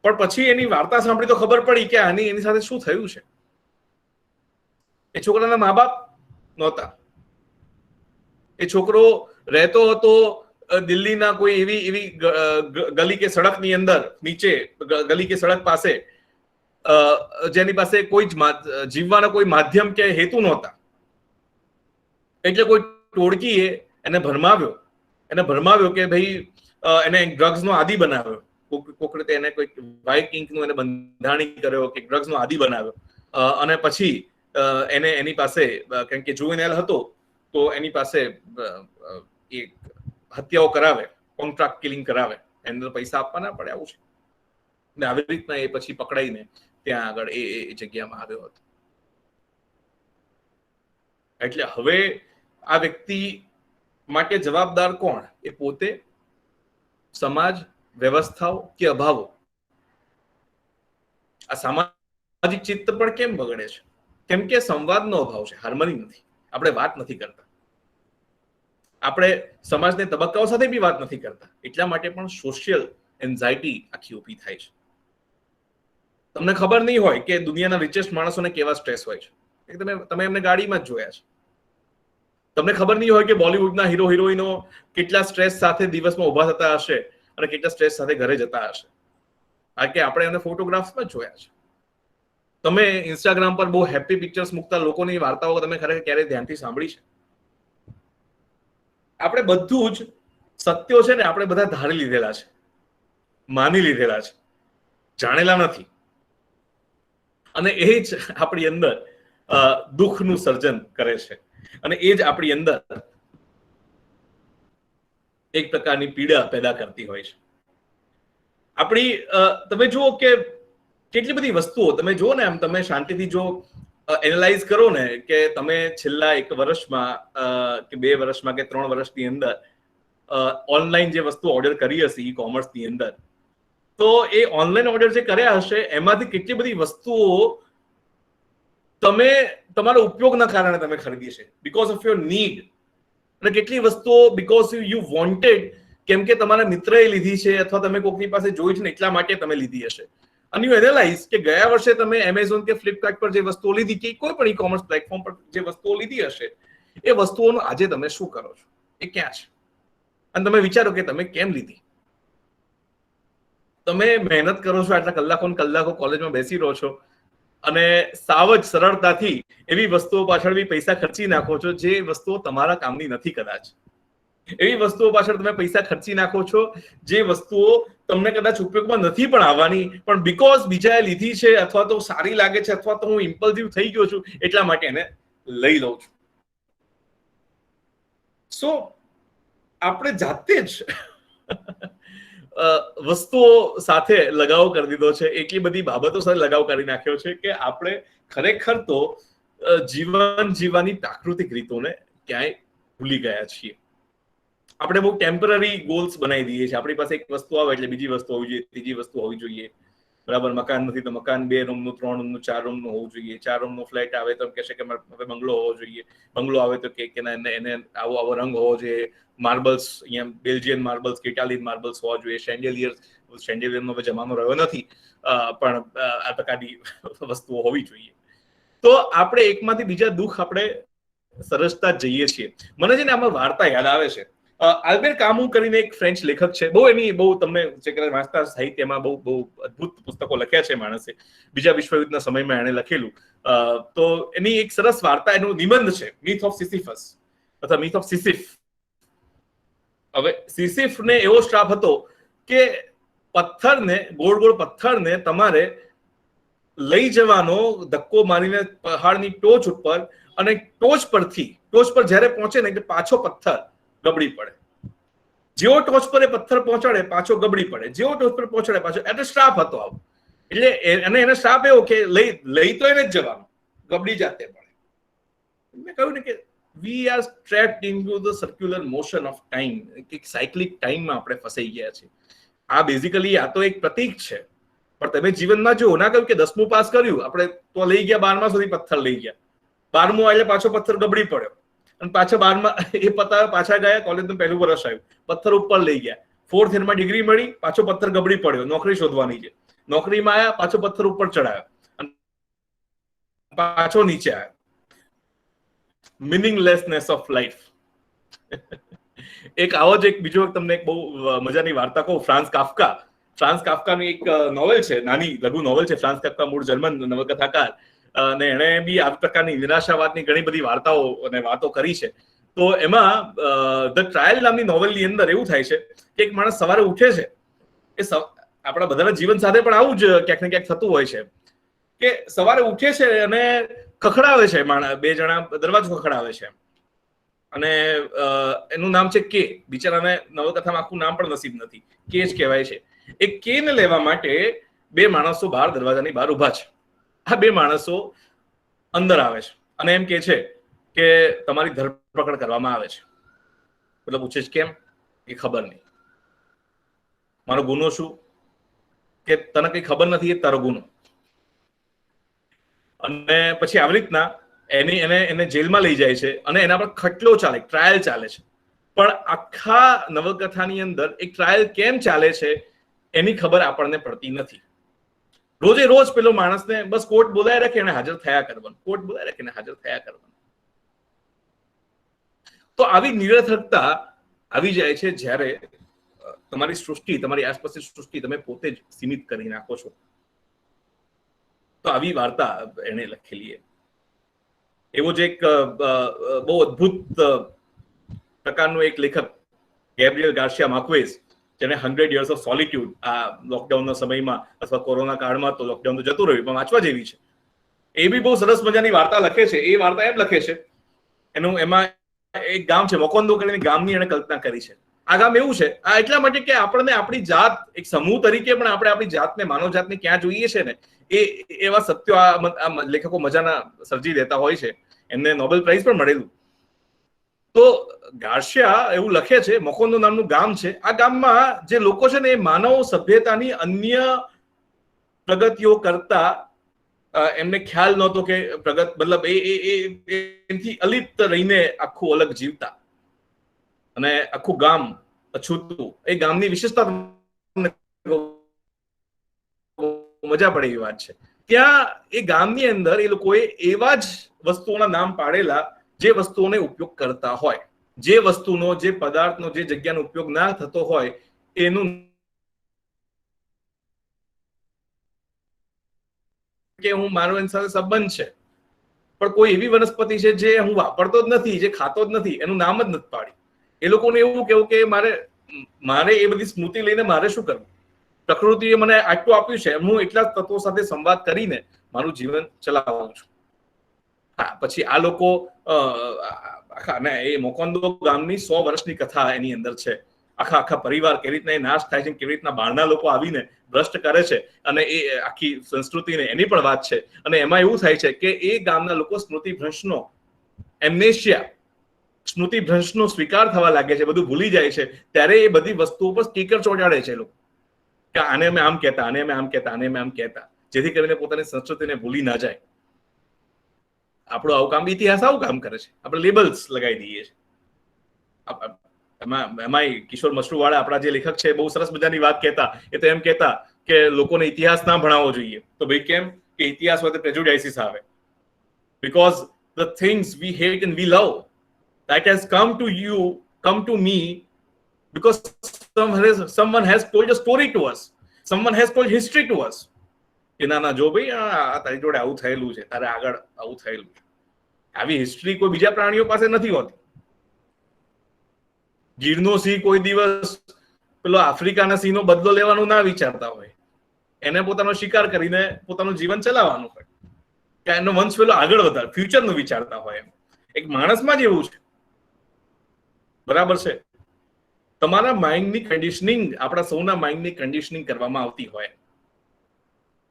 S3: પણ પછી એની વાર્તા સાંભળી તો ખબર પડી કે એની સાથે શું થયું છે. એ છોકરાના મા બાપ નહોતા. એ છોકરો રહેતો હતો દિલ્હીના કોઈ એવી ગલી કે સડકની અંદર, નીચે ગલી કે સડક પાસે, જેની પાસે કોઈ જ જીવવાનો કોઈ માધ્યમ કે હેતુ નહોતા. એટલે કોઈ ટોળકીએ એને ભરમાવ્યો કે ભાઈ એને ડ્રગ્સનો આદી બનાવ્યો. કોકડે એને કોઈ વ્હાઇટ ઇંકનું એને બંધાણી કર્યો કે ડ્રગ્સનો આદી બનાવ્યો, અને પછી એને એની પાસે, કારણ કે જુવેનાઇલ હતો તો એની પાસે એક હત્યાઓ કરાવે, કોન્ટ્રાક્ટ કિલિંગ કરાવે, એને પૈસા આપવા ના પડે, આવું છે. ને આવી રીતના એ પછી પકડાઈને ત્યાં આગળ એ જગ્યામાં આવ્યો હતો. એટલે હવે આ વ્યક્તિ માટે જવાબદાર કોણ? એ પોતે, સમાજ, વ્યવસ્થાઓ કે અભાવો? આ સામાજિક ચિત્ત પણ કેમ બગડે છે? કેમ કે સંવાદનો અભાવ છે, હાર્મની નથી. આપણે વાત નથી કરતા, આપણે સમાજને તબક્કાઓ સાથે બી વાત નથી કરતા. એટલા માટે પણ સોશિયલ એન્ઝાયટી આખી ઊભી થાય છે. તમને ખબર નહીં હોય કે દુનિયાના રિચેસ્ટ માણસોને કેવા સ્ટ્રેસ હોય છે. તમે એમને ગાડીમાં જ જોયા છે. તમને ખબર નહીં હોય કે બોલિવૂડના હીરો હિરોઈનો કેટલા સ્ટ્રેસ સાથે દિવસમાં ઉભા થતા હશે અને કેટલા સ્ટ્રેસ સાથે ઘરે જતા હશે. કારણ કે આપણે એમને ફોટોગ્રાફ્સમાં જ જોયા છે. તમે ઇન્સ્ટાગ્રામ પર બહુ હેપી પિક્ચર્સ મૂકતા લોકોની વાર્તાઓ તમે ખરેખર ક્યારેય ધ્યાનથી સાંભળી છે? આપણે બધું જ સત્યો છે ને, આપણે બધા ધારી લીધેલા છે, માની લીધેલા છે, જાણેલા નથી. અને એ જ આપણી અંદર દુઃખનું સર્જન કરે છે, અને એ જ આપણી અંદર એક પ્રકારની પીડા પેદા કરતી હોય છે. તમે જુઓ કે કેટલી બધી વસ્તુઓ તમે જુઓ ને, એમ તમે શાંતિથી જો એનાલાઇઝ કરો ને કે તમે છેલ્લા 1 વર્ષમાં કે 2 વર્ષમાં કે 3 વર્ષની અંદર ઓનલાઈન જે વસ્તુ ઓર્ડર કરી હશે ઈ કોમર્સની અંદર, તો એ ઓનલાઈન ઓર્ડર જે કર્યા હશે એમાંથી કેટલી બધી વસ્તુઓ તમે તમારા ઉપયોગના કારણે તમે ખરીદી છે, બીકોઝ ઓફ યોર નીડ, અને કેટલી વસ્તુઓ બીકોઝ યુ વોન્ટેડ, કેમ કે તમારા મિત્રએ લીધી છે અથવા તમે કોઈકની પાસે જોઈ છે ને એટલા માટે તમે લીધી હશે. અને યુ એનાલાઇઝ કે ગયા વર્ષે તમે એમેઝોન કે ફ્લિપકાર્ટ પર જે વસ્તુઓ લીધી કે કોઈ પણ ઈ કોમર્સ પ્લેટફોર્મ પર જે વસ્તુઓ લીધી હશે, એ વસ્તુઓનો આજે તમે શું કરો છો, એ ક્યાં છે? અને તમે વિચારો કે તમે કેમ લીધી. તમે મહેનત કરો છો, આટલા કલાકો કોલેજમાં બેસી રહો છો, અને સાવ જ સરળતાથી એવી વસ્તુઓ પાછળ બી પૈસા ખર્ચી નાખો છો જે વસ્તુઓ તમારા કામની નથી. કદાચ એવી વસ્તુઓ પાછળ તમે પૈસા ખર્ચી નાખો છો જે વસ્તુઓ તમને કદાચ ઉપયોગમાં નથી પણ આવવાની, પણ બીકોઝ બીજાએ લીધી છે અથવા તો સારી લાગે છે અથવા તો હું ઇમ્પલ્સિવ થઈ ગયો છું એટલા માટે એને લઈ લઉં છું. સો આપણે જાતે જ વસ્તુઓ સાથે લગાવ કરી દીધો છે, એટલી બધી બાબતો સાથે લગાવ કરી નાખ્યો છે કે આપણે ખરેખર તો જીવન જીવવાની પ્રાકૃતિક રીતોને ક્યાંય ભૂલી ગયા છીએ. આપણે બહુ ટેમ્પરરી ગોલ્સ બનાવી દઈએ છીએ. આપણી પાસે એક વસ્તુ આવે એટલે બીજી વસ્તુ હોવી જોઈએ, ત્રીજી વસ્તુ હોવી જોઈએ, બરાબર, મકાન નથી તો મકાન 2 રૂમનું, 3 રૂમનું, 4 રૂમનું હોવું જોઈએ. 4 રૂમનું ફ્લેટ આવે તો કહેશે કે હવે બંગલો હોવો જોઈએ. બંગલો આવે તો કે એને આવો રંગ હોવો જોઈએ. માર્બલ્સ, અહીંયા બેલ્જિયન માર્બલ્સ કે ઇટાલિયન માર્બલ્સ હોવા જોઈએ. શેન્ડેલિયરનો હવે જમાનો રહ્યો નથી, પણ આ પ્રકારની વસ્તુઓ હોવી જોઈએ. તો આપણે એકમાંથી બીજા દુઃખ આપણે સરસતા જઈએ છીએ. મને છે ને આમાં વાર્તા યાદ આવે છે. આલ્બેર કામુ કરીને એક ફ્રેન્ચ લેખક છે. બહુ તમને વાંચતા સાહિત્યમાં બહુ અદ્ભુત પુસ્તકો લખ્યા છે માણસે. બીજા વિશ્વયુદ્ધના સમયમાં એણે લખેલું. તો એની એક સરસ વાર્તા, એનો નિબંધ છે, મિથ ઓફ સિસિફસ અથવા મિથ ઓફ સિસિફ. હવે સિસિફને એવો શ્રાપ હતો કે ગોળ પથ્થરને તમારે લઈ જવાનો, ધક્કો મારીને પહાડની ટોચ ઉપર, અને ટોચ પર જ્યારે પહોંચે ને એટલે પાછો પથ્થર ગબડી પડે. જેવો ટોચ પર એ પથ્થર પહોંચાડે પાછો ગબડી પડે, જેવો ટોચ પર પહોંચાડે પાછો. એટલે શ્રાપ હતો આવો. એટલે અને એને શ્રાપ એવો કે લઈ તો એને જ જવાનું, ગબડી જાતે પડે. મેં કહ્યું ને કે we are ટ્રેપ્ડ into the circular motion of time. એક સાયક્લિક ટાઈમમાં આપણે ફસાઈ ગયા છે. આ બેઝિકલી આ તો એક પ્રતીક છે, પણ તમે જીવનમાં જો ના કહ્યું કે 10મું પાસ કર્યું આપણે તો લઈ ગયા 12મા સુધી પથ્થર લઈ ગયા. 12મું એટલે પાછો પથ્થર ગબડી પડ્યો, અને પાછા 12મા એ પતાવે, પાછા ગયા, કોલેજનું પહેલું વર્ષ આવ્યું, પથ્થર ઉપર લઈ ગયા. 4th યરમાં ડિગ્રી મળી, પાછો પથ્થર ગબડી પડ્યો, નોકરી શોધવાની છે. નોકરીમાં આવ્યા, પાછો પથ્થર ઉપર ચડાયો, પાછો નીચે આવ્યો. મિનિંગલેસનેસ ઓફ લાઈફ. એક આવો જ એક બીજો તમને એક બહુ મજાની વાર્તા કહું. ફ્રાન્સ કાફકાની એક નોવેલ છે, નાની લઘુ નોવેલ છે. ફ્રાન્સ કાફકા મૂળ જર્મન નવલકથાકાર, અને એણે બી આ પ્રકારની નિરાશાવાદની ઘણી બધી વાર્તાઓ અને વાતો કરી છે. તો એમાં ધ ટ્રાયલ નામની નોવેલની અંદર એવું થાય છે કે એક માણસ સવારે ઉઠે છે. એ આપણા બધાના જીવન સાથે પણ આવું જ ક્યાંક ને ક્યાંક થતું હોય છે કે સવારે ઉઠે છે અને ખખડાવે છે, 2 જણા દરવાજો ખખડાવે છે, અને એનું નામ છે કે. બિચારાને નવલકથામાં આખું નામ પણ નસીબ નથી, કે જ કહેવાય છે. એ કે ને લેવા માટે 2 માણસો બહાર દરવાજાની બહાર ઉભા છે. આ 2 માણસો અંદર આવે છે અને એમ કે છે કે તમારી ધરપકડ કરવામાં આવે છે. એટલે પૂછે છે કેમ? એ ખબર નહીં. મારો ગુનો શું? કે તને કઈ ખબર નથી, એ તારો ગુનો. અને પછી આવી રીતના એને જેલમાં લઈ જાય છે અને એના પર ખટલો ચાલે, ટ્રાયલ ચાલે છે. પણ આખા નવલકથાની અંદર એક ટ્રાયલ કેમ ચાલે છે એની ખબર આપણને પડતી નથી. રોજે રોજ પેલો માણસને બસ કોર્ટ બોલાય રાખે, એને હાજર થયા કરવાનું, કોર્ટ બોલાય રાખે, એને હાજર થયા કરવાનું. તો આવી નિરર્થકતા આવી જાય છે જ્યારે તમારી સૃષ્ટિ, તમારી આસપાસની સૃષ્ટિ તમે પોતે જ સીમિત કરી નાખો છો. તો આવી વાર્તા એને લખેલી. એવો જ એક બહુ અદ્ભુત પ્રકારનો એક લેખક ગેબ્રિયલ ગાર્સિયા માર્ક્વેઝ, જેને 100 Years of Solitude આ લોકડાઉનના સમયમાં અથવા કોરોના કાળમાં તો લોકડાઉન તો જતું રહ્યું પણ વાંચવા જેવી છે. એ બી બહુ સરસ મજાની વાર્તા લખે છે. એ વાર્તા એમ લખે છે, એમાં એક ગામ છે મોકોન્દો કરીને, ગામની એને કલ્પના કરી છે. આ ગામ એવું છે આ એટલા માટે કે આપણને આપણી જાત એક સમૂહ તરીકે પણ આપણે આપણી જાતને, માનવ જાતને ક્યાં જોઈએ છે ને એવા સત્યો આ લેખકો મજાના સર્જી દેતા હોય છે. એમને નોબેલ પ્રાઇઝ પણ મળેલું. તો ગાર્સિયા એવું લખે છે, મોકોન્દો નામનું ગામ છે. આ ગામમાં જે લોકો છે ને એ માનવ સભ્યતાની અન્ય પ્રગતિઓ કરતા એમને ખ્યાલ નહોતો કે મતલબ એથી અલિપ્ત રહીને આખું અલગ જીવતા, અને આખું ગામ અછૂતું. એ ગામની વિશેષતા મજા પડે એવી વાત છે. ત્યાં એ ગામની અંદર એ લોકોએ એવા જ વસ્તુઓના નામ પાડેલા જે વસ્તુઓને ઉપયોગ કરતા હોય, જે વસ્તુનો, જે પદાર્થનો, જે જગ્યાનો ઉપયોગ ના થતો હોય એનું કે હું મારો એની સાથે સંબંધ છે, પણ કોઈ એવી વનસ્પતિ છે જે હું વાપરતો જ નથી, જે ખાતો જ નથી, એનું નામ જ નથી પાડી. એ લોકોને એવું કેવું કે મારે એ બધી સ્મૃતિ લઈને મારે શું કરવું? પ્રકૃતિએ મને આટલું આપ્યું છે, હું એટલા તત્વો સાથે સંવાદ કરીને મારું જીવન ચલાવું છું. હા, પછી આ લોકો એ મોકોન્દો ગામની 100 વર્ષની કથા એની અંદર છે. આખા પરિવાર કેવી રીતના એ નાશ થાય છે, કેવી રીતના બહારના લોકો આવીને ભ્રષ્ટ કરે છે, અને એ આખી સંસ્કૃતિને એની પણ વાત છે. અને એમાં એવું થાય છે કે એ ગામના લોકો સ્મૃતિભ્રંશનો, એમ્નેશિયા, સ્મૃતિભ્રંશનો સ્વીકાર થવા લાગે છે, બધું ભૂલી જાય છે. ત્યારે એ બધી વસ્તુઓ પર સ્ટીકર ચોંટાડે છે લોકો. કે આને અમે આમ કહેતા, આને અમે આમ કહેતા, આને અમે આમ કહેતા, જેથી કરીને પોતાની સંસ્કૃતિને ભૂલી ના જાય. આપણું આવું કામ, ઇતિહાસ આવું કામ કરે છે, આપણે લેબલ્સ લગાવી દઈએ છીએ. એમાં કિશોર મશરૂવાળા આપણા જે લેખક છે બહુ સરસ મજાની વાત કહેતા. એ તો એમ કહેતા કે લોકોને ઇતિહાસ ના ભણાવવો જોઈએ. તો ભાઈ કેમ? કે ઇતિહાસ હોય તો પ્રેજુડાઇસિસ આવે. Because the things we hate and we love, that has come to me because someone has told a story to us. Someone has told history to us. કે ના જો ભાઈ, આ તારી જોડે આવું થયેલું છે, તારે આગળ આવું થયેલું છે. આવી હિસ્ટ્રી કોઈ બીજા પ્રાણીઓ પાસે નથી હોતી. ગીરનો સિંહ કોઈ દિવસ પેલો આફ્રિકાના સિંહનો બદલો લેવાનું ના વિચારતા હોય. એને પોતાનો શિકાર કરીને પોતાનું જીવન ચલાવવાનું હોય, કે એનો વંશ પેલો આગળ વધારે ફ્યુચરનું વિચારતા હોય. એક માણસમાં જ એવું છે. બરાબર છે? તમારા માઇન્ડની કન્ડિશનિંગ, આપણા સૌના માઇન્ડની કન્ડિશનિંગ કરવામાં આવતી હોય.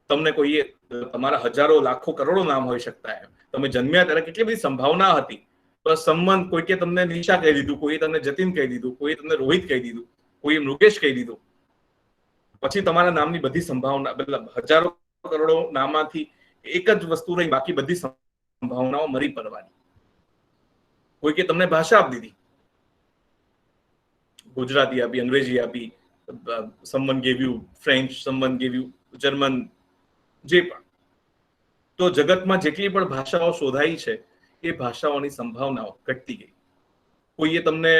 S3: તમને કોઈએ, તમારા હજારો લાખો કરોડો નામ હોઈ શકતા એમ. તમે જન્મ્યા ત્યારે કેટલી બધી સંભાવના હતી. તો સંબંધ, કોઈએ તમને નિશા કહી દીધું, કોઈએ તમને જતીન કહી દીધું, કોઈએ તમને રોહિત કહી દીધું, કોઈએ મૃગેશ કહી દીધું. પછી તમારા નામની બધી સંભાવના, મતલબ હજારો કરોડો નામમાંથી એક જ વસ્તુ રહી, બાકી બધી સંભાવનાઓ મરી પડવાની. કોઈ કે તમને ભાષા આપી દીધી, ગુજરાતી આપી, અંગ્રેજી આપી, someone gave you French, someone gave you German, જે પણ. તો જગતમાં જેટલી પણ ભાષાઓ શોધાઈ છે એ ભાષાઓની સંભાવનાઓ ઘટતી ગઈ. કોઈએ તમને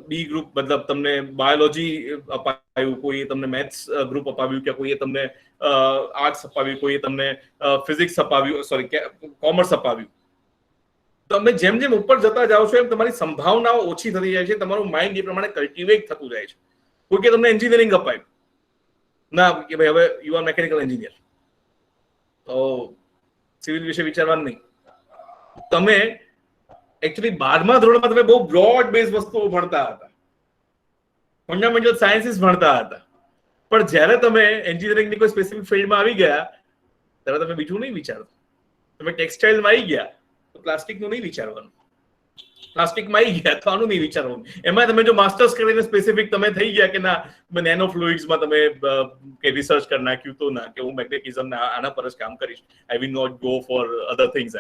S3: બી ગ્રુપ, મતલબ તમને બાયોલોજી અપાવ્યું, કોઈએ તમને મેથ્સ ગ્રુપ અપાવ્યું, કે કોઈએ તમને આર્ટ્સ અપાવ્યું, કોઈએ તમને ફિઝિક્સ અપાવ્યું, સોરી કોમર્સ અપાવ્યું. તમે જેમ જેમ ઉપર જતા જાઓ છો એમ તમારી સંભાવનાઓ ઓછી થતી જાય છે. તમારું માઇન્ડ એ પ્રમાણે કલ્ટિવેટ થતું જાય છે. કોઈ કે તમને એન્જિનિયરિંગ અપાવ્યું, ના કે ભાઈ હવે યુ આર મેકેનિકલ એન્જિનિયર, તો સિવિલ વિશે વિચારવાનું નહીં. તમે એકચ્યુઅલી 12મા ધોરણમાં તમે બહુ બ્રોડ બેઝ વસ્તુઓ ભણતા હતા, ફંડામેન્ટલ સાયન્સીસ ભણતા હતા. પણ જ્યારે તમે એન્જિનિયરિંગની કોઈ સ્પેસિફિક ફિલ્ડમાં આવી ગયા ત્યારે તમે બીજું નહીં વિચારો. તમે ટેક્સટાઇલમાં આવી ગયા તો પ્લાસ્ટિકનું નહીં વિચારવાનું, પ્લાસ્ટિકમાં આવી ગયા તો આનું નહીં વિચારવાનું. એમાં તમે જો માસ્ટર્સ કરીને સ્પેસિફિક તમે થઈ ગયા કે ના નેનો ફ્લુઇડ્સમાં તમે કે રિસર્ચ કરી નાખ્યું, તો ના કે હું મેગ્નેટિઝમ આના પર જ કામ કરીશ, I will not go for other things.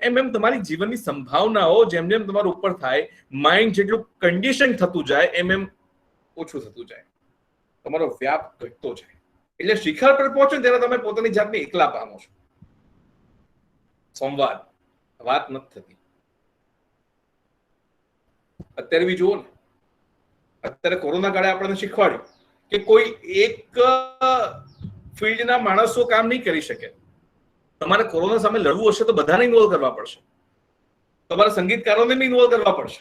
S3: એમ તમારી જીવનની સંભાવનાઓ જેમ જેમ તમારું ઉપર થાય, માઇન્ડ જેટલું કન્ડિશન થતું જાય એમ ઓછું થતું જાય, તમારો વ્યાપ ઘટતો જાય. એટલે શિખર પર પહોંચો ત્યારે તમે પોતાની જાતને એકલા પામો છો. સંવાદ, વાત નથી થતી. અત્યારે બી જુઓ ને, અત્યારે કોરોના કાળે આપણને શીખવાડ્યું કે કોઈ એક ફિલ્ડના માણસો કામ નહીં કરી શકે. તમારે કોરોના સામે લડવું હશે તો બધાને ઇન્વોલ્વ કરવા પડશે. તમારે સંગીતકારોને બી ઇન્વોલ્વ કરવા પડશે,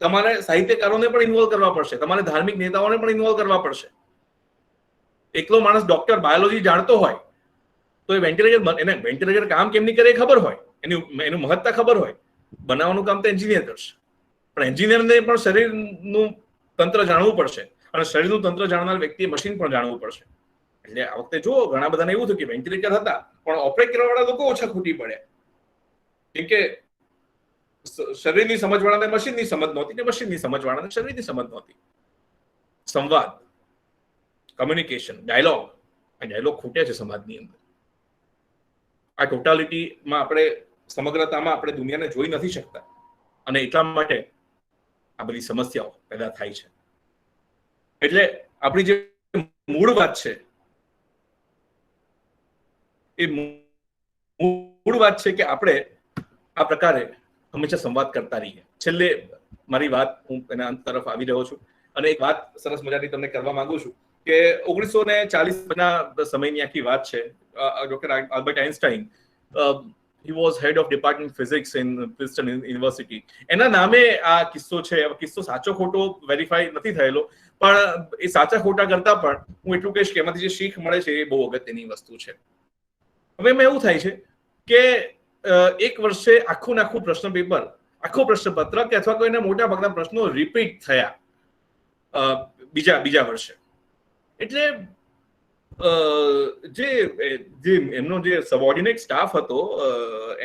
S3: તમારે સાહિત્યકારોને પણ ઇન્વોલ્વ કરવા પડશે, તમારે ધાર્મિક નેતાઓને પણ ઇન્વોલ્વ કરવા પડશે. એકલો માણસ ડોક્ટર બાયોલોજી જાણતો હોય તો એ વેન્ટિલેટર કામ કેમ નહીં કરે એ ખબર હોય, એનું મહત્તા ખબર હોય, બનાવવાનું કામ તો એન્જિનિયર કરશે. પણ એન્જિનિયરને પણ શરીરનું તંત્ર જાણવું પડશે, અને શરીરનું તંત્ર જાણનાર વ્યક્તિએ મશીન પણ જાણવું પડશે. એટલે આ વખતે જો ઘણા બધાને એવું થયું કે વેન્ટિલેટર હતા પણ ઓપરેટ કરવાવાળા લોકો ઓછા ખૂટી પડ્યા, કેમ કે શરીરની સમજવાળાને મશીનની સમજ નહોતી, ને મશીનની સમજવાળાને શરીરની સમજ નહોતી. સંવાદ, કમ્યુનિકેશન, ડાયલોગ, આ ડાયલોગ ખૂટ્યા છે સમાજની અંદર. આ ટોટાલિટીમાં આપણે, સમગ્રતામાં આપણે દુનિયાને જોઈ નથી શકતા, અને એટલા માટે આ બધી સમસ્યાઓ પેદા થાય છે. એટલે આપણી જે મૂળ વાત છે એ મૂળ વાત છે કે આપણે આ પ્રકારે હંમેશા સંવાદ કરતા રહીએ. છેલ્લે મારી વાત, હું એના અંત તરફ આવી રહ્યો છું, અને એક વાત સરસ મજાની તમને કરવા માંગુ છું કે 1940ના સમયની આખી વાત છે. Doctor Albert Einstein, he was head of department physics in Princeton University. એના નામે આ કિસ્સો છે. કિસ્સો સાચો ખોટો વેરીફાઈ નથી થયેલો, પણ એ સાચા ખોટા કરતા પણ હું એટલું કહીશ કે એમાંથી જે શીખ મળે છે એ બહુ અગત્યની વસ્તુ છે. હવે એમાં એવું થાય છે કે એક વર્ષે આખું પ્રશ્ન પેપર, આખું પ્રશ્નપત્ર કે અથવા કોઈના મોટા ભાગના પ્રશ્નો રિપીટ થયા બીજા વર્ષે. એટલે જે એમનો જે સબઓર્ડિનેટ સ્ટાફ હતો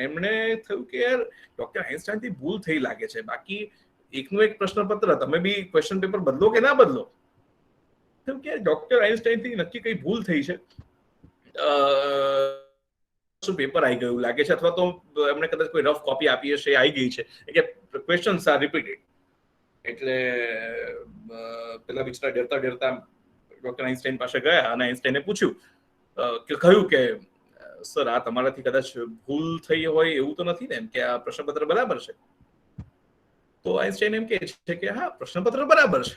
S3: એમણે થયું કે યાર ડોક્ટર આઇન્સ્ટાઇનથી ભૂલ થઈ લાગે છે, બાકી એકનું એક પ્રશ્નપત્ર, તમે બી ક્વેશ્ચન પેપર બદલો કે ના બદલો, કેમ કે ડોક્ટર આઈન્સ્ટાઈન થી નક્કી કઈ ભૂલ થઈ છે, પેપર આવી ગયું લાગે છે, અથવા તો એમણે કદાચ કોઈ રફ કોપી આપી હશે, આવી ગઈ છે કે ક્વેશ્ચન્સ આર રિપીટેડ. એટલે પેલા બિચારા ડરતા ડરતા ડોક્ટર આઈન્સ્ટાઈન પાસે ગયા અને આઈન્સ્ટાઈને પૂછ્યું કે કહ્યું કે સર આ તમારાથી કદાચ ભૂલ થઈ હોય એવું તો નથી ને, એમ કે આ પ્રશ્નપત્ર બરાબર છે? તો આઈન્સ્ટાઈન એમ કે છે કે હા પ્રશ્નપત્ર બરાબર છે.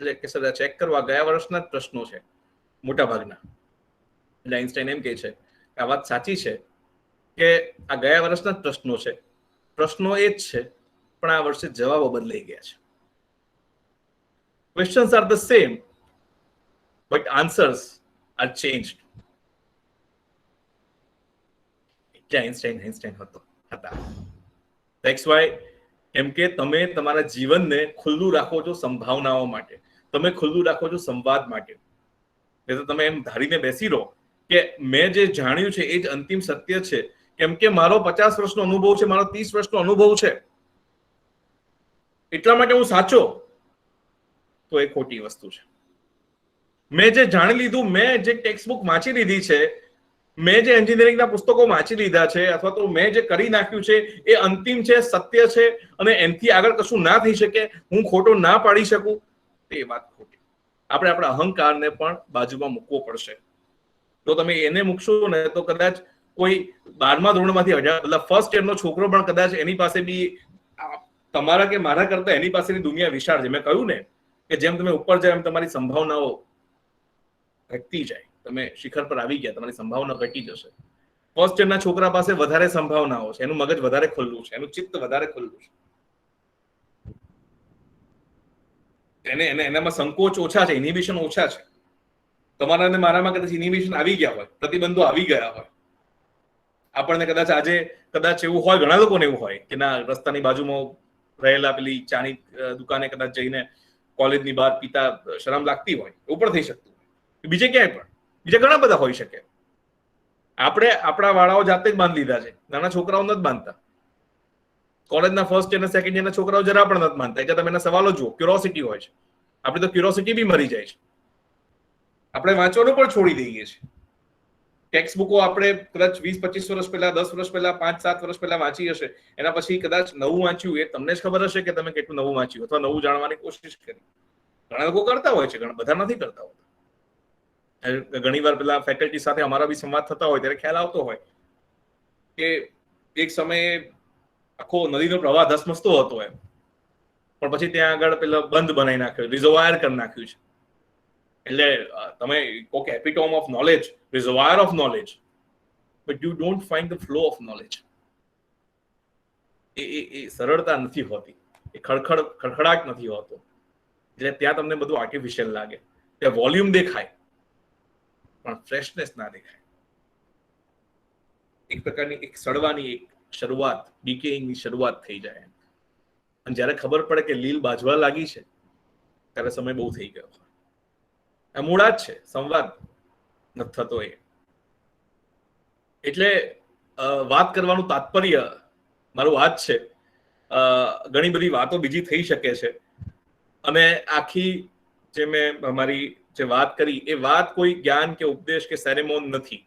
S3: એટલે કે સર ચેક કરવા ગયા વર્ષના જ પ્રશ્નો છે મોટા ભાગના. એટલે આઈન્સ્ટાઈન એમ કે છે કે આ વાત સાચી છે કે આ ગયા વર્ષના જ પ્રશ્નો છે, પ્રશ્નો એ જ છે, પણ આ વર્ષે જવાબો બદલાઈ ગયા છે. Questions are the same, but answers are changed. એટલે આઈન્સ્ટાઈન હતા. That's why એમ કે તમે તમારા જીવનને ખુલ્લું રાખો છો સંભાવનાઓ માટે, તમે ખુલ્લું રાખો છો સંવાદ માટે. એ તો તમે એમ ધારીને બેસી રહો કે મેં જે જાણ્યું છે એ જ અંતિમ સત્ય છે, કેમ કે મારો 50 વર્ષનો અનુભવ છે, મારો 30 વર્ષનો અનુભવ છે, એટલા માટે હું સાચો, તો એ ખોટી વસ્તુ છે. મેં જે જાણી લીધું, મેં જે ટેક્સ્ટ બુક વાંચી લીધી છે, મેં જે એન્જિનિયરિંગના પુસ્તકો વાંચી લીધા છે, અથવા તો મેં જે કરી નાખ્યું છે એ અંતિમ છે, સત્ય છે, અને એનાથી આગળ કશું ના થઈ શકે, હું ખોટો ના પાડી શકું, તે વાત ખોટી. આપણે આપણા અહંકારને પણ બાજુમાં મૂકવો પડશે. જો તમે એને મૂકશો ને તો કદાચ કોઈ 12મા ધોરણમાંથી મતલબ ફર્સ્ટ યરનો છોકરો પણ કદાચ એની પાસે બી તમારા કે મારા કરતા એની પાસેની દુનિયા વિશાળ છે. મેં કહ્યું ને કે જેમ તમે ઉપર જાય એમ તમારી સંભાવનાઓ ઘટતી જાય. તમે શિખર પર આવી ગયા, તમારી સંભાવના ઘટી જશે. ફર્સ્ટ યરના છોકરા પાસે વધારે સંભાવનાઓ છે, એનું મગજ વધારે ખુલ્લું છે, એનું ચિત્ત વધારે ખુલ્લું છે, એનામાં સંકોચ ઓછા છે, ઇનિબિશન ઓછા છે. તમારા અને મારામાં કદાચ ઇનિબિશન આવી ગયા હોય, પ્રતિબંધો આવી ગયા હોય. આપણને કદાચ આજે કદાચ એવું હોય, ઘણા લોકોને એવું હોય કે ના રસ્તાની બાજુમાં રહેલા પેલી ચાની દુકાને કદાચ જઈને કોલેજની બહાર પીતા શરમ લાગતી હોય, એવું પણ થઈ શકતું હોય. બીજે ક્યાંય પણ બીજા ઘણા બધા હોઈ શકે. આપણે આપણા વાળાઓ જાતે જ બાંધી લીધા છે, નાના છોકરાઓ નથી બાંધતા. કોલેજના ફર્સ્ટ યર અને સેકન્ડ યરના છોકરાઓ જરા પણ નથી બાંધતા. એટલે તમે એના સવાલો જુઓ, ક્યુરોસિટી હોય છે. આપણી તો ક્યુરોસિટી બી મરી જાય છે. આપણે વાંચવાનું પણ છોડી દઈએ છીએ. ટેક્સ્ટ બુકો આપણે કદાચ 20-25 વર્ષ પહેલા, 10 વર્ષ પહેલા, 5-7 વર્ષ પહેલા વાંચી હશે, એના પછી કદાચ નવું વાંચ્યું, એ તમને જ ખબર હશે કે તમે કેટલું નવું વાંચ્યું અથવા નવું જાણવાની કોશિશ કરી. ઘણા લોકો કરતા હોય છે, ઘણા બધા નથી કરતા હોતા. ઘણી વાર પેલા ફેકલ્ટી સાથે અમારા બી સંવાદ થતા હોય ત્યારે ખ્યાલ આવતો હોય કે એક સમયે આખો નદીનો પ્રવાહ ધસમસતો હતો એમ, પણ પછી ત્યાં આગળ પેલા બંધ બનાવી નાખ્યો, રિઝર્વાયર કરી નાખ્યું છે. એટલે તમે કહો કે epitome of knowledge, reservoir of knowledge, but you don't find the flow of knowledge. એ સરળતા નથી હોતી, એ ખડખડાટ નથી હોતો. એટલે ત્યાં તમને બધું આર્ટિફિશિયલ લાગે, ત્યાં વોલ્યુમ દેખાય પણ ફ્રેશનેસ ના દેખાય. એક પ્રકારની એક સડવાની એક શરૂઆત, ડીકેઇંગની શરૂઆત થઈ જાય. અને જ્યારે ખબર પડે કે લીલ બાજવા લાગી છે ત્યારે સમય બહુ થઈ ગયો. આ મૂળા જ છે, સંવાદ નથી થતો. એટલે વાત કરવાનું તાત્પર્ય મારું આ જ છે. ઘણી બધી વાતો બીજી થઈ શકે છે, અને આખી જે મેં મારી જે વાત કરી એ વાત કોઈ જ્ઞાન કે ઉપદેશ કે સેરેમોન નથી.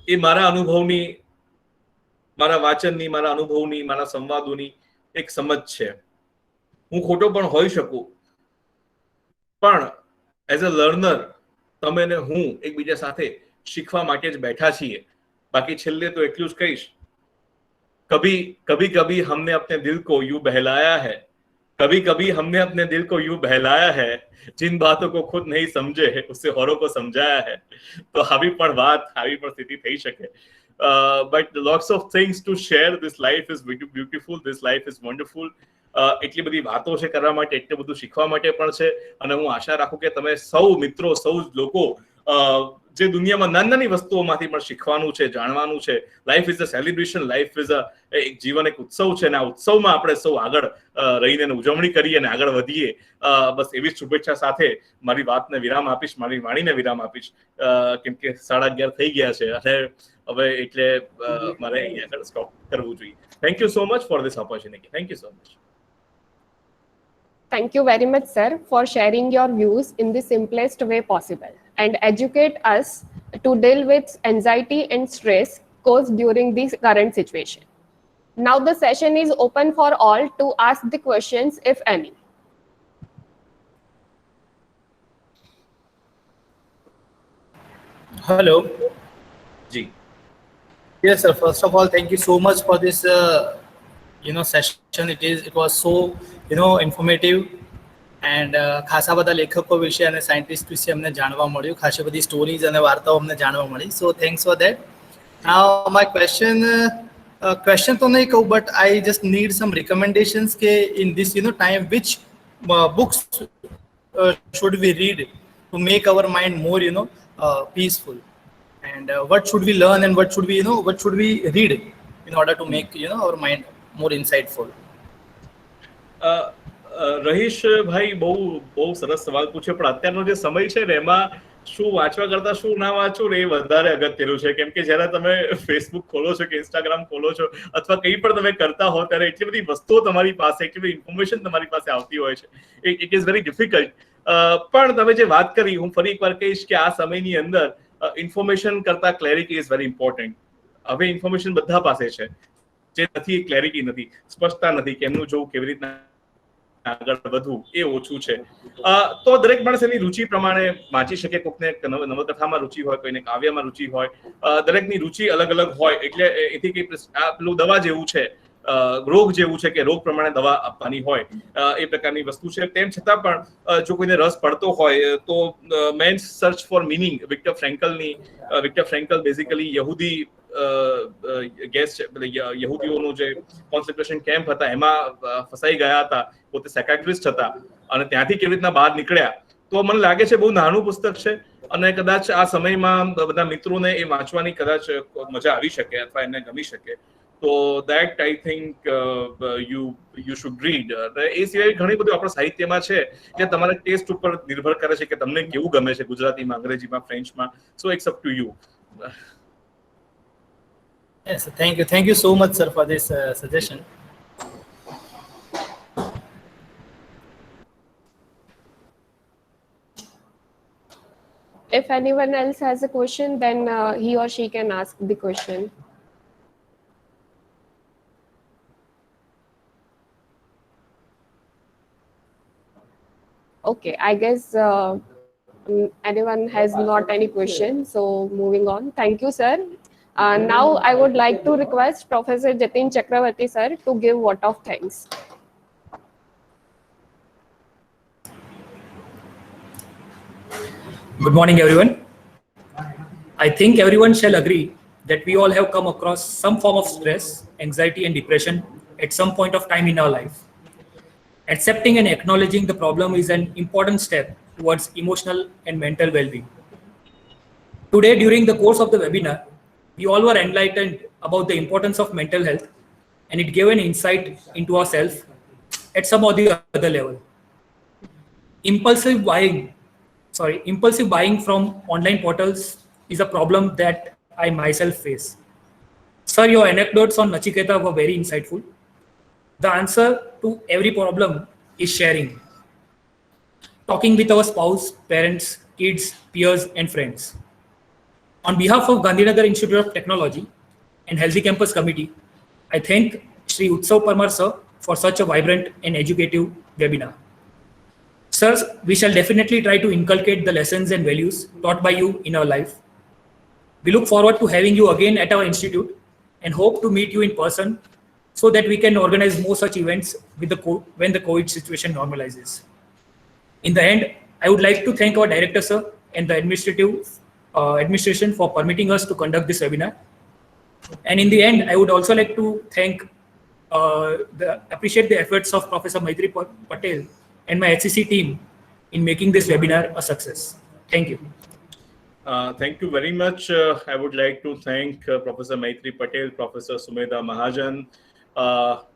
S3: એ મારા અનુભવની, મારા વાંચનની, મારા અનુભવની, મારા સંવાદોની એક સમજ છે. હું ખોટો પણ હોઈ શકું, પણ એઝ અ લર્નર તમે ને હું એકબીજા સાથે શીખવા માટે જ બેઠા છીએ. બાકી છેલ્લે તો એટલું જ કહીશ, कभी हमने अपने दिल को यूं बहलाया है, कभी हमने अपने दिल को यूं बहलाया है, जिन बातों को खुद नहीं समझे उससे औरों को समझाया है. तो આવી પણ વાત, આવી પણ સ્થિતિ થઈ શકે. But lots of things to share. This life is beautiful. This life is wonderful. એટલી બધી વાતો છે કરવા માટે, એટલું બધું શીખવા માટે પણ છે. અને હું આશા રાખું કે તમે સૌ મિત્રો, સૌ લોકો જે દુનિયામાં નાની નાની વસ્તુઓમાંથી પણ શીખવાનું છે, જાણવાનું છે. Life is a celebration, life is એક જીવન, એક ઉત્સવ છે, અને આ ઉત્સવમાં આપણે સૌ આગળ રહીને ઉજવણી કરીએ અને આગળ વધીએ. બસ એવી જ શુભેચ્છા સાથે મારી વાતને વિરામ આપીશ, મારી વાણીને વિરામ આપીશ, કેમ કે 11:30 થઈ ગયા છે અને હવે એટલે મારે અહીંયા આગળ સ્ટોપ કરવું જોઈએ. Thank you so much for this opportunity. Thank you so much.
S1: Thank you very much, sir, for sharing your views in the simplest way possible and educate us to deal with anxiety and stress caused during this current situation. Now the session is open for all to ask the questions, if any.
S2: Hello.
S3: Ji.
S2: Yes, sir. First of all, thank you so much for this, session. It was so, informative. And ખાસા બધા લેખકો વિશે અને scientist વિશે અમને જાણવા મળ્યું, ખાસી બધી સ્ટોરીઝ અને વાર્તાઓ અમને જાણવા મળી. So thanks for that. Now my question તો નહીં કહું, but I just need some recommendations કે in this time which books should we read to make our mind more peaceful, and what should we learn and what should we read in order to make our mind more insightful.
S3: રહીશભાઈ બહુ સરસ સવાલ પૂછ્યો, પણ અત્યારનો જે સમય છે ને એમાં શું વાંચવા કરતા શું ના વાંચવું ને એ વધારે અગત્યનું છે. કેમ કે જ્યારે તમે ફેસબુક ખોલો છો કે ઇન્સ્ટાગ્રામ ખોલો છો અથવા કંઈ પણ તમે કરતા હો ત્યારે એટલી બધી વસ્તુઓ તમારી પાસે, એટલી બધી ઇન્ફોર્મેશન તમારી પાસે આવતી હોય છે. It is very difficult. પણ તમે જે વાત કરી, હું ફરી એકવાર કહીશ કે આ સમયની અંદર ઇન્ફોર્મેશન કરતા ક્લેરિટી ઇઝ વેરી ઇમ્પોર્ટન્ટ. હવે ઇન્ફોર્મેશન બધા પાસે છે, જે નથી ક્લેરિટી નથી, સ્પષ્ટતા નથી, કેમનું જોવું, કેવી રીતના આગળ વધવું એ ઓછું છે. તો દરેક માણસ એની રુચિ પ્રમાણે વાંચી શકે. કોઈકને નવલકથામાં રુચિ હોય, કોઈને કાવ્યમાં રુચિ હોય, દરેકની રુચિ અલગ અલગ હોય. એટલે એથી કઈ પેલું દવા જેવું છે, રોગ જેવું છે કે રોગ પ્રમાણે દવા આપવાની હોય, એ પ્રકારની વસ્તુ છે. તેમ છતાં પણ જો કોઈને રસ પડતો હોય તો man's search for meaning, Viktor Frankl basically યહૂદી ગેસ છે, યહૂદીઓનો જે કોન્સન્ટ્રેશન કેમ્પ હતા એમાં ફસાઈ ગયા હતા, પોતે સાયકાટ્રિસ્ટ હતા, અને ત્યાંથી કેવી રીતના બહાર નીકળ્યા. તો મને લાગે છે બહુ નાનું પુસ્તક છે અને કદાચ આ સમયમાં બધા મિત્રોને એ વાંચવાની કદાચ મજા આવી શકે અથવા એને ગમી શકે. તો that I think you should read. એ સિવાય ઘણી બધું આપણા સાહિત્યમાં છે જે તમારા ટેસ્ટ ઉપર નિર્ભર કરે છે કે તમને કેવું ગમે છે, ગુજરાતીમાં, અંગ્રેજીમાં, ફ્રેન્ચમાં. So it's up to you.
S2: Yes, thank you so much, sir, for this suggestion.
S1: If anyone else has a question, then he or she can ask the question. Okay, I guess anyone has not any question. So moving on. Thank you, sir. Now I would like to request Professor Jatin Chakravarti, sir, to give vote of thanks.
S4: Good morning, everyone. I think everyone shall agree that we all have come across some form of stress, anxiety, and depression at some point of time in our life. Accepting and acknowledging the problem is an important step towards emotional and mental well-being. Today, during the course of the webinar, we all were enlightened about the importance of mental health, and it gave an insight into ourselves at some or the other level. Impulsive buying from online portals is a problem that I myself face. Sir, your anecdotes on Nachiketa were very insightful. The answer to every problem is sharing. Talking with our spouse, parents, kids, peers, and friends. On behalf of Gandhinagar Institute of Technology and Healthy Campus Committee, I thank Shri Utsav Parmar sir for such a vibrant and educative webinar. Sirs, we shall definitely try to inculcate the lessons and values taught by you in our life. We look forward to having you again at our institute and hope to meet you in person so that we can organize more such events when the COVID situation normalizes. In the end, I would like to thank our director, sir, and the administration for permitting us to conduct this webinar. And in the end, I would also like to appreciate the efforts of Professor Maitri Patel and my HCC team in making this webinar a success. Thank you.
S3: Thank you very much. I would like to thank Professor Maitri Patel, Professor Sumedha Mahajan,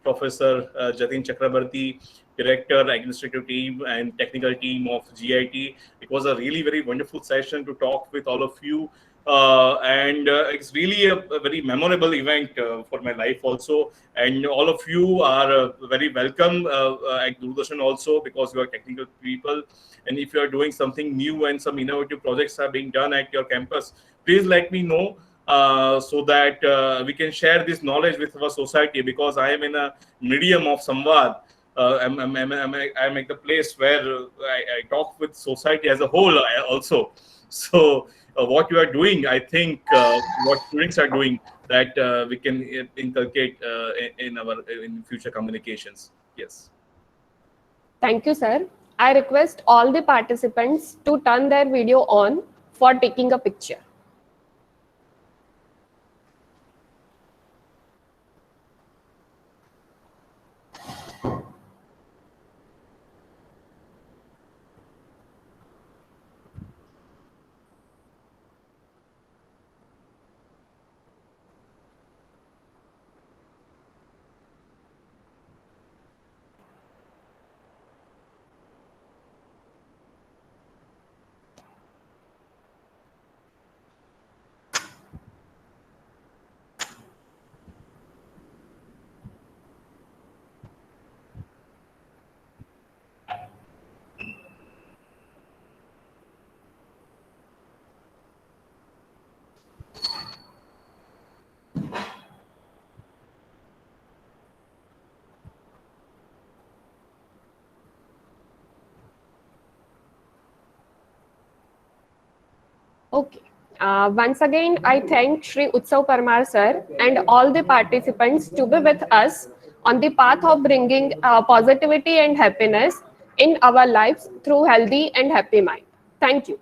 S3: Professor Jatin Chakrabarti, Director, Administrative Team, and Technical Team of GIT. It was a really very wonderful session to talk with all of you. And it's really a very memorable event for my life also. And all of you are very welcome at Doordarshan also, because you are technical people. And if you are doing something new and some innovative projects are being done at your campus, please let me know so that we can share this knowledge with our society, because I am in a medium of Samvad. I'm at the place where I talk with society as a whole also. So what you are doing, I think what students are doing, that we can inculcate in future communications. Yes.
S1: Thank you, sir. I request all the participants to turn their video on for taking a picture. Okay. Once again, I thank Shri Utsav Parmar sir and all the participants to be with us on the path of bringing positivity and happiness in our lives through healthy and happy mind. Thank you.